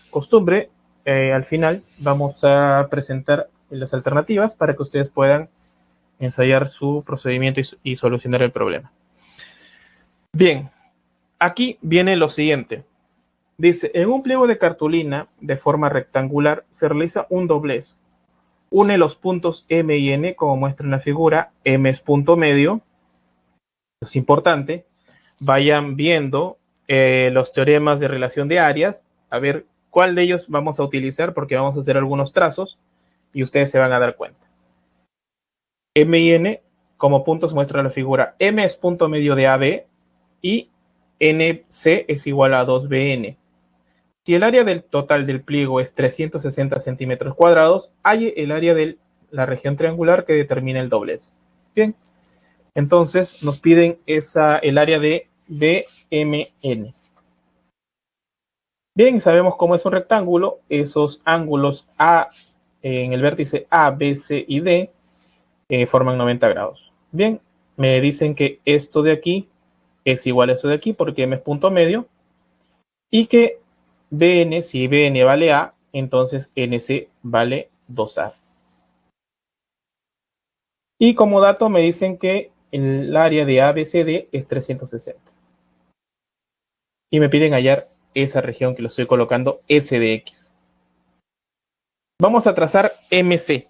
[SPEAKER 1] costumbre, al final vamos a presentar las alternativas para que ustedes puedan ensayar su procedimiento y solucionar el problema. Bien, aquí viene lo siguiente. Dice, en un pliego de cartulina de forma rectangular se realiza un doblez. Une los puntos M y N como muestra en la figura. M es punto medio. Es importante. Vayan viendo los teoremas de relación de áreas. A ver cuál de ellos vamos a utilizar porque vamos a hacer algunos trazos y ustedes se van a dar cuenta. M y N como puntos muestra la figura. M es punto medio de AB y NC es igual a 2BN. Si el área del total del pliego es 360 centímetros cuadrados, hay el área de la región triangular que determina el doblez. Bien, entonces nos piden el área de BMN. Bien, sabemos cómo es un rectángulo, esos ángulos A en el vértice A, B, C y D forman 90 grados. Bien, me dicen que esto de aquí es igual a esto de aquí porque M es punto medio y que BN, si BN vale A, entonces NC vale 2A. Y como dato me dicen que el área de ABCD es 360. Y me piden hallar esa región que lo estoy colocando S de X. Vamos a trazar MC.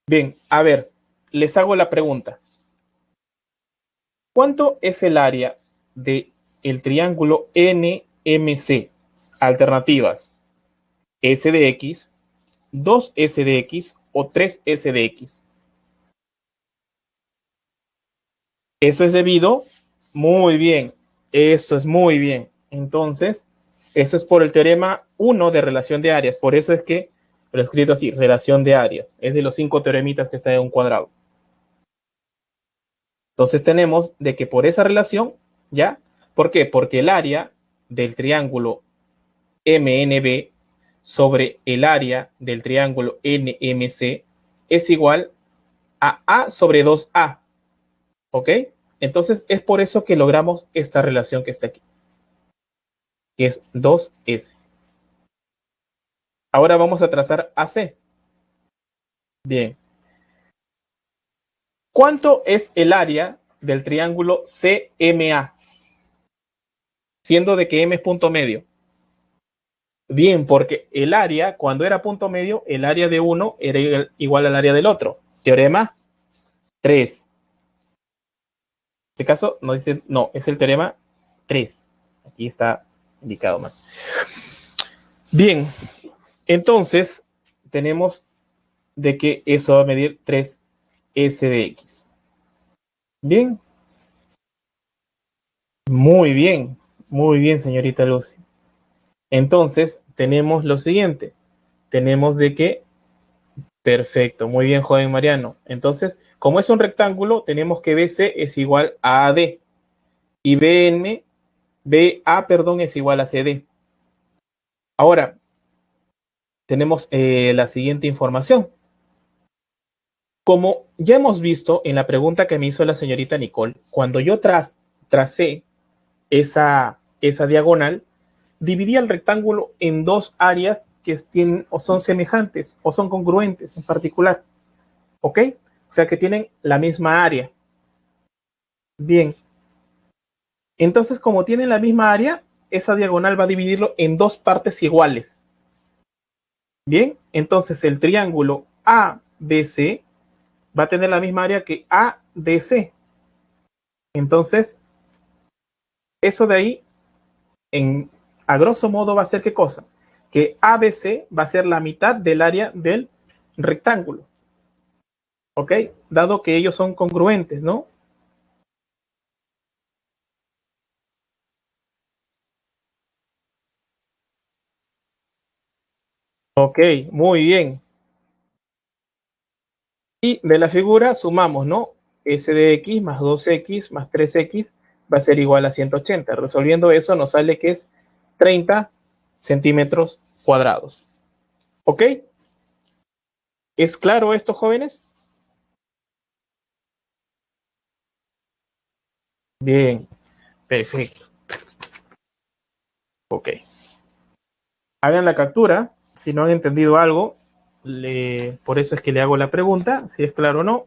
[SPEAKER 1] Bien, a ver, les hago la pregunta. ¿Cuánto es el área del triángulo NMC? Alternativas. S de X, 2S de X o 3S de X. Eso es debido, muy bien, eso es muy bien. Entonces, eso es por el teorema 1 de relación de áreas. Por eso es que lo he escrito así, relación de áreas. Es de los 5 teoremitas que está en un cuadrado. Entonces tenemos de que por esa relación, ¿ya? ¿Por qué? Porque el área del triángulo MNB sobre el área del triángulo NMC es igual a A sobre 2A. ¿Ok? Entonces es por eso que logramos esta relación que está aquí, que es 2S. Ahora vamos a trazar AC. Bien. ¿Cuánto es el área del triángulo CMA? Siendo de que M es punto medio. Bien, porque el área, cuando era punto medio, el área de uno era igual al área del otro. Teorema 3. En este caso, no dice, no, es el teorema 3. Aquí está indicado más. Bien, entonces tenemos de que eso va a medir 3S de X. Bien. Muy bien, señorita Lucy. Entonces, tenemos lo siguiente. Tenemos de que, perfecto, muy bien, joven Mariano. Entonces, como es un rectángulo, tenemos que BC es igual a AD y BA, perdón, es igual a CD. Ahora, tenemos la siguiente información. Como ya hemos visto en la pregunta que me hizo la señorita Nicole, cuando yo tracé esa diagonal, dividí el rectángulo en dos áreas que tienen o son semejantes o son congruentes en particular. ¿Ok? O sea que tienen la misma área. Bien. Entonces, como tienen la misma área, esa diagonal va a dividirlo en dos partes iguales. Bien. Entonces, el triángulo ABC va a tener la misma área que ADC. Entonces, eso de ahí, a grosso modo, va a ser ¿qué cosa? Que ABC va a ser la mitad del área del rectángulo. ¿Ok? Dado que ellos son congruentes, ¿no? Ok, muy bien. Y de la figura sumamos, ¿no? S de X más 2X más 3X va a ser igual a 180. Resolviendo eso nos sale que es 30 centímetros cuadrados. ¿Ok? ¿Es claro esto, jóvenes? Bien, perfecto. Ok. Hagan la captura. Si no han entendido algo, por eso es que le hago la pregunta, si es claro o no.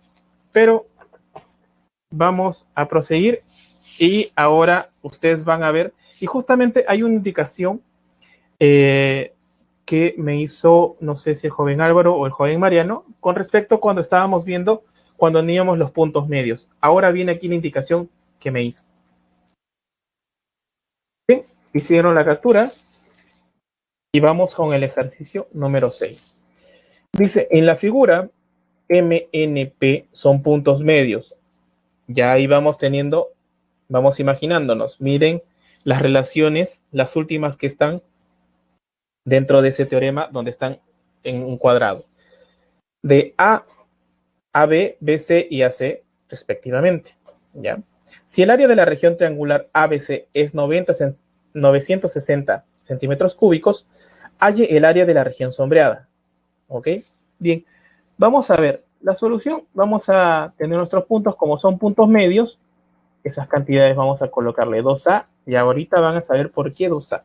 [SPEAKER 1] Pero vamos a proseguir y ahora ustedes van a ver, y justamente hay una indicación que me hizo, no sé si el joven Álvaro o el joven Mariano, con respecto a cuando estábamos viendo, cuando teníamos los puntos medios. Ahora viene aquí la indicación que me hizo. Bien, hicieron la captura y vamos con el ejercicio número 6. Dice, en la figura, MNP son puntos medios. Ya ahí vamos teniendo, vamos imaginándonos. Miren las relaciones, las últimas que están dentro de ese teorema donde están en un cuadrado. De A, AB, BC y AC respectivamente. ¿Ya? Si el área de la región triangular ABC es 960 centímetros cúbicos, halle el área de la región sombreada. ¿Ok? Bien, vamos a ver la solución. Vamos a tener nuestros puntos como son puntos medios. Esas cantidades vamos a colocarle 2A y ahorita van a saber por qué 2A.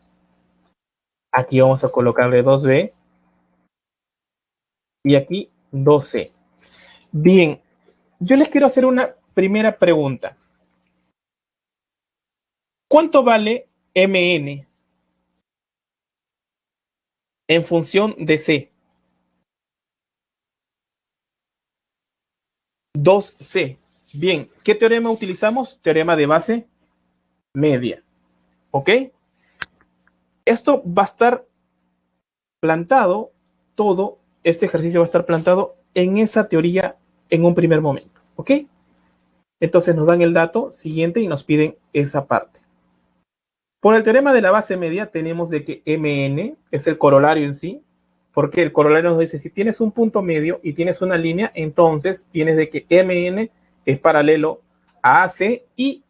[SPEAKER 1] Aquí vamos a colocarle 2B y aquí 2C. Bien, yo les quiero hacer una primera pregunta. ¿Cuánto vale MN en función de C? 2C. Bien, ¿qué teorema utilizamos? Teorema de base media. ¿Ok? Esto va a estar plantado, todo este ejercicio va a estar plantado en esa teoría en un primer momento. ¿Ok? Entonces nos dan el dato siguiente y nos piden esa parte. Por el teorema de la base media tenemos de que MN es el corolario en sí, porque el corolario nos dice si tienes un punto medio y tienes una línea, entonces tienes de que MN es paralelo a AC y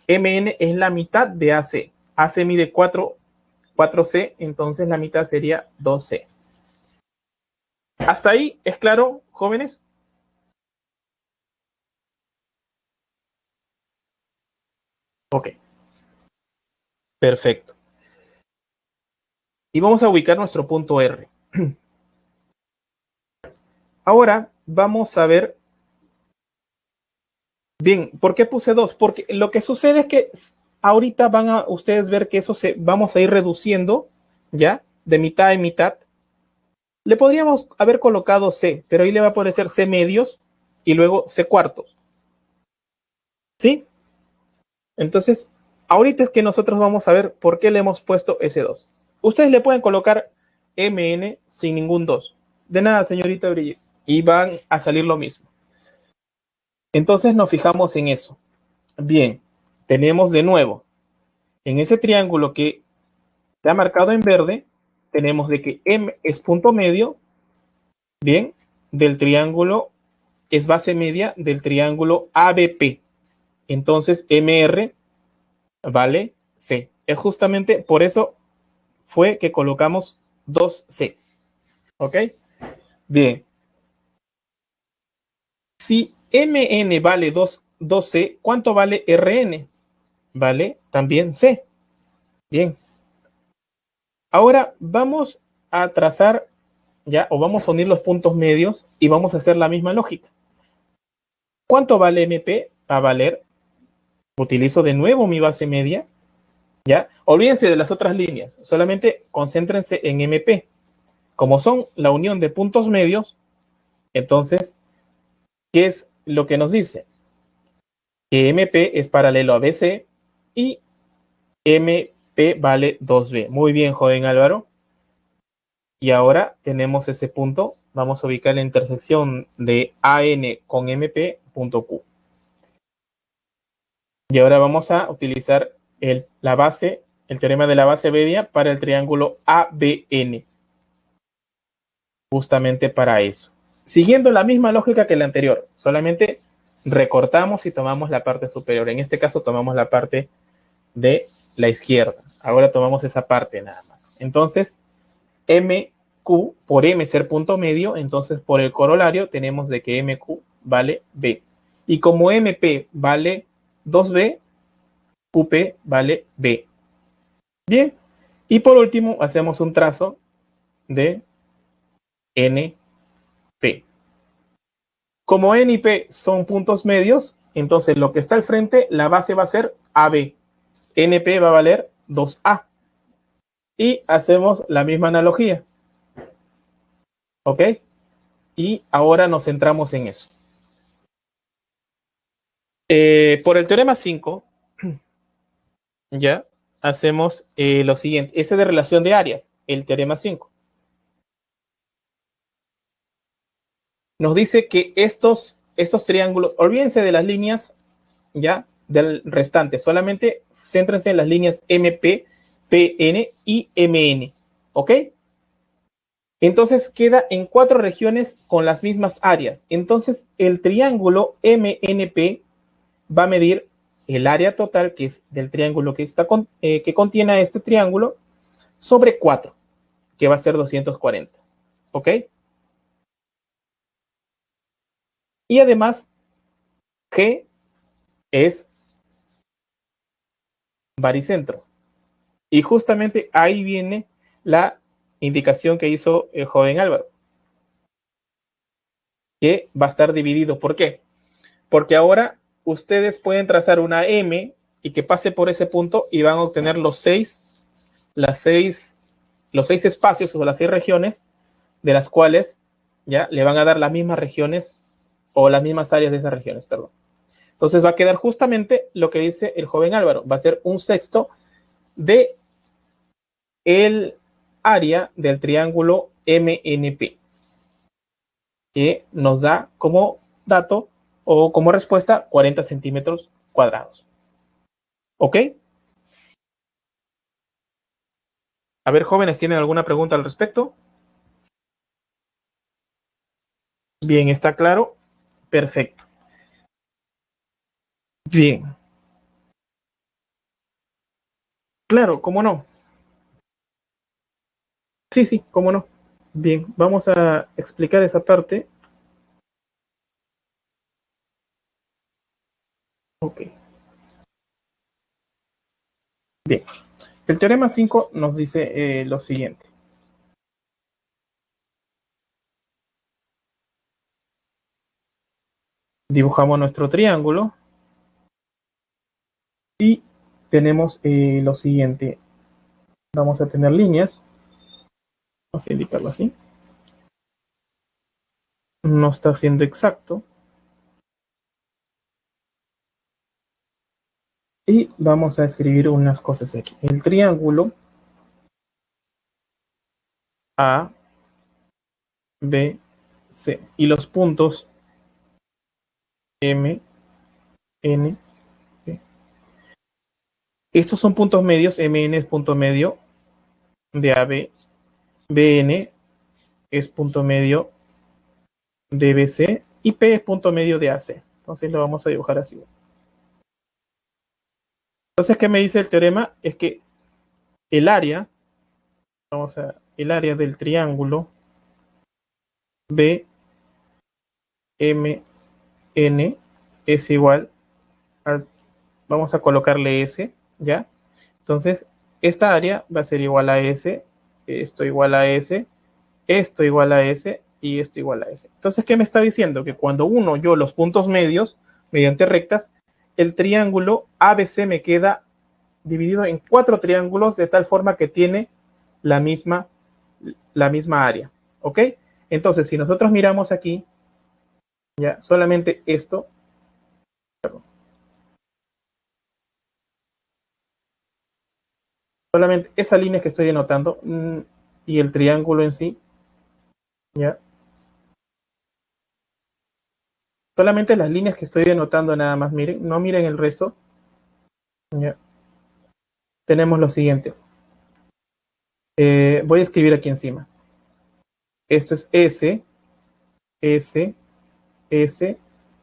[SPEAKER 1] MN es la mitad de AC. AC mide 4C, entonces la mitad sería 2C. ¿Hasta ahí es claro, jóvenes? Ok, perfecto. Y vamos a ubicar nuestro punto R. Ahora vamos a ver, bien, ¿por qué puse 2? Porque lo que sucede es que ahorita van a ustedes ver que eso vamos a ir reduciendo, ¿ya? De mitad en mitad. Le podríamos haber colocado C, pero ahí le va a aparecer C medios y luego C cuartos, ¿sí? Entonces, ahorita es que nosotros vamos a ver por qué le hemos puesto S2. Ustedes le pueden colocar MN sin ningún 2. De nada, señorita Brigitte. Y van a salir lo mismo. Entonces nos fijamos en eso. Bien, tenemos de nuevo, en ese triángulo que se ha marcado en verde, tenemos de que M es punto medio, bien, del triángulo, es base media del triángulo ABP. Entonces, MR vale C. Es justamente por eso fue que colocamos 2C. ¿Ok? Bien. Si MN vale 2C, ¿cuánto vale RN? Vale también C. Bien. Ahora vamos a trazar ya, o vamos a unir los puntos medios y vamos a hacer la misma lógica. ¿Cuánto vale MP? Va a valer, utilizo de nuevo mi base media, ¿ya? Olvídense de las otras líneas, solamente concéntrense en MP. Como son la unión de puntos medios, entonces, ¿qué es lo que nos dice? Que MP es paralelo a BC y MP vale 2B. Muy bien, joven Álvaro. Y ahora tenemos ese punto. Vamos a ubicar la intersección de AN con MP, punto Q. Y ahora vamos a utilizar la base, el teorema de la base media para el triángulo ABN. Justamente para eso. Siguiendo la misma lógica que la anterior, solamente recortamos y tomamos la parte superior. En este caso tomamos la parte de la izquierda. Ahora tomamos esa parte nada más. Entonces, MQ por M ser punto medio, entonces por el corolario tenemos de que MQ vale B. Y como MP vale 2B, QP vale B. Bien. Y por último, hacemos un trazo de NP. Como N y P son puntos medios, entonces lo que está al frente, la base va a ser AB. NP va a valer 2A. Y hacemos la misma analogía. ¿Ok? Y ahora nos centramos en eso. Por el teorema 5, ya hacemos lo siguiente. Ese de relación de áreas, el teorema 5. Nos dice que estos triángulos, olvídense de las líneas ya del restante, solamente céntrense en las líneas MP, PN y MN. ¿Ok? Entonces queda en 4 regiones con las mismas áreas. Entonces el triángulo MNP va a medir el área total, que es del triángulo que contiene este triángulo, sobre 4, que va a ser 240. ¿Ok? Y además, G es baricentro. Y justamente ahí viene la indicación que hizo el joven Álvaro, que va a estar dividido. ¿Por qué? Porque ahora ustedes pueden trazar una M y que pase por ese punto y van a obtener los seis espacios o las 6 regiones, de las cuales ya le van a dar las mismas regiones o las mismas áreas de esas regiones, perdón. Entonces va a quedar justamente lo que dice el joven Álvaro, va a ser un sexto de el área del triángulo MNP, que nos da como dato o como respuesta 40 centímetros cuadrados. ¿Ok? A ver, jóvenes, ¿tienen alguna pregunta al respecto? Bien, ¿está claro? Perfecto. Bien. Claro, cómo no. Sí, sí, cómo no. Bien, vamos a explicar esa parte. Ok, bien. El teorema 5 nos dice lo siguiente. Dibujamos nuestro triángulo y tenemos lo siguiente. Vamos a tener líneas. Vamos a indicarlo así. No está siendo exacto. Y vamos a escribir unas cosas aquí. El triángulo A, B, C. Y los puntos M, N, P. Estos son puntos medios. MN es punto medio de AB. BN es punto medio de BC. Y P es punto medio de AC. Entonces lo vamos a dibujar así. Entonces, ¿qué me dice el teorema? Es que el área, el área del triángulo B, M, N es igual a, vamos a colocarle S, ¿ya? Entonces, esta área va a ser igual a S, esto igual a S, esto igual a S y esto igual a S. Entonces, ¿qué me está diciendo? Que cuando uno yo los puntos medios mediante rectas, el triángulo ABC me queda dividido en 4 triángulos de tal forma que tiene la misma, la misma área. ¿Ok? Entonces, si nosotros miramos aquí, ya solamente esto, solamente esa línea que estoy denotando y el triángulo en sí, ya solamente las líneas que estoy denotando nada más, miren, no miren el resto, ya tenemos lo siguiente. Voy a escribir aquí encima. Esto es S, S, S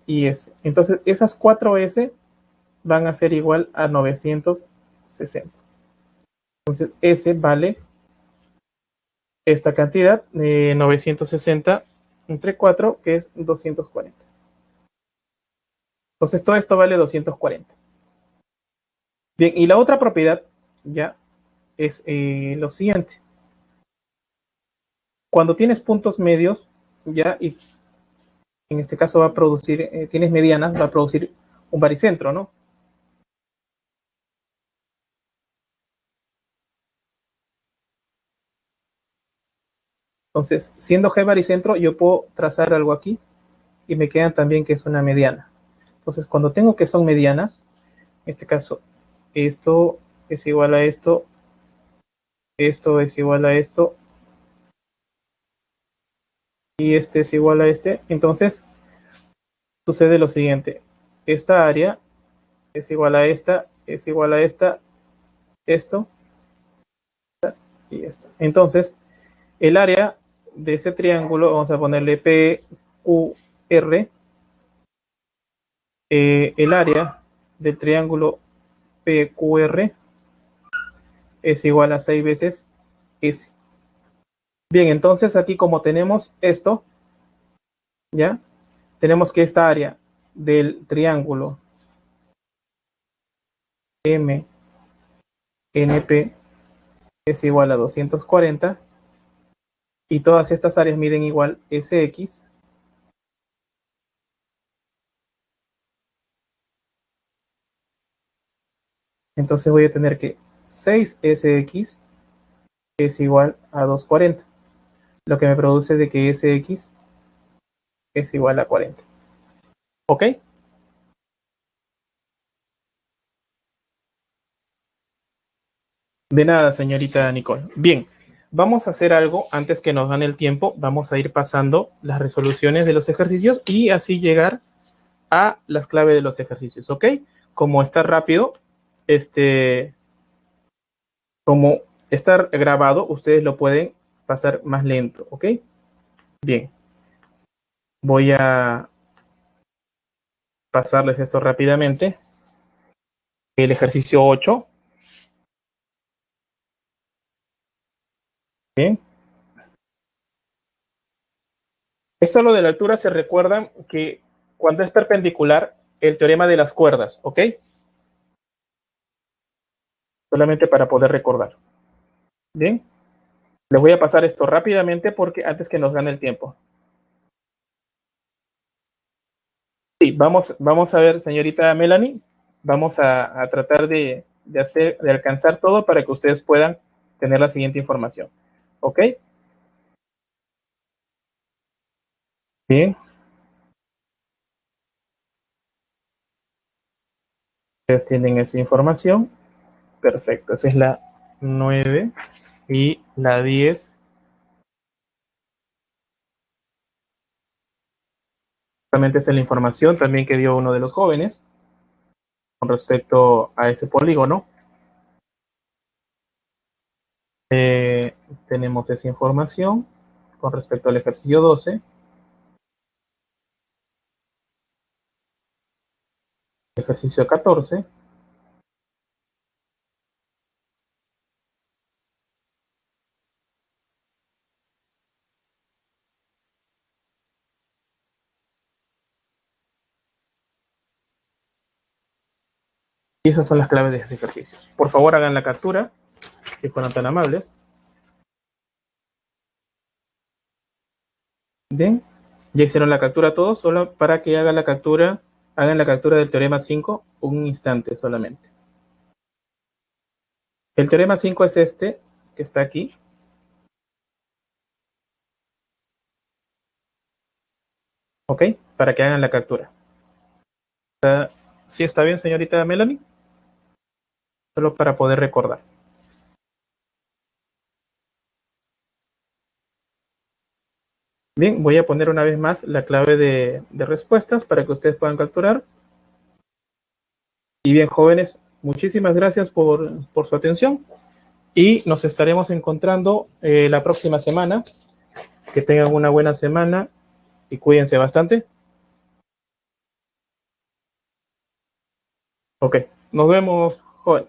[SPEAKER 1] y S. Entonces, esas 4 S van a ser igual a 960. Entonces, S vale esta cantidad de 960 entre 4, que es 240. Entonces, todo esto vale 240. Bien, y la otra propiedad ya es lo siguiente. Cuando tienes puntos medios, ya, y en este caso va a producir, tienes medianas, va a producir un baricentro, ¿no? Entonces, siendo G baricentro, yo puedo trazar algo aquí y me quedan también que es una mediana. Entonces, cuando tengo que son medianas, en este caso, esto es igual a esto es igual a esto, y este es igual a este, entonces sucede lo siguiente. Esta área es igual a esta, es igual a esta, esto y esto. Entonces, el área de ese triángulo, vamos a ponerle PQR, el área del triángulo PQR es igual a 6 veces S. Bien, entonces aquí como tenemos esto, ¿ya? Tenemos que esta área del triángulo MNP es igual a 240 y todas estas áreas miden igual SX. Entonces voy a tener que 6SX es igual a 240, lo que me produce de que SX es igual a 40. ¿Ok? De nada, señorita Nicole. Bien, vamos a hacer algo antes que nos gane el tiempo. Vamos a ir pasando las resoluciones de los ejercicios y así llegar a las claves de los ejercicios. ¿Ok? Como está rápido, este, como está grabado, ustedes lo pueden pasar más lento. ¿Ok? Bien, voy a pasarles esto rápidamente. El ejercicio 8 Bien. Esto lo de la altura se recuerdan que cuando es perpendicular, el teorema de las cuerdas, ¿ok? Solamente para poder recordar. Bien. Les voy a pasar esto rápidamente porque antes que nos gane el tiempo. Sí, vamos a ver, señorita Melanie. Vamos a tratar de alcanzar todo para que ustedes puedan tener la siguiente información. ¿Ok? Bien. Ustedes tienen esa información. Perfecto. Esa es la 9 y la 10. Realmente esa es la información también que dio uno de los jóvenes con respecto a ese polígono. Eh, Tenemos esa información con respecto al ejercicio 12, ejercicio 14. Y esas son las claves de este ejercicio. Por favor, hagan la captura, si fueran tan amables. Bien, ya hicieron la captura todos, solo para que hagan la captura del teorema 5 un instante solamente. El teorema 5 es este, que está aquí. ¿Ok? Para que hagan la captura. ¿Sí está bien, señorita Melanie? Solo para poder recordar. Bien, voy a poner una vez más la clave de respuestas para que ustedes puedan capturar. Y bien, jóvenes, muchísimas gracias por su atención y nos estaremos encontrando la próxima semana. Que tengan una buena semana y cuídense bastante. Ok, nos vemos, joven.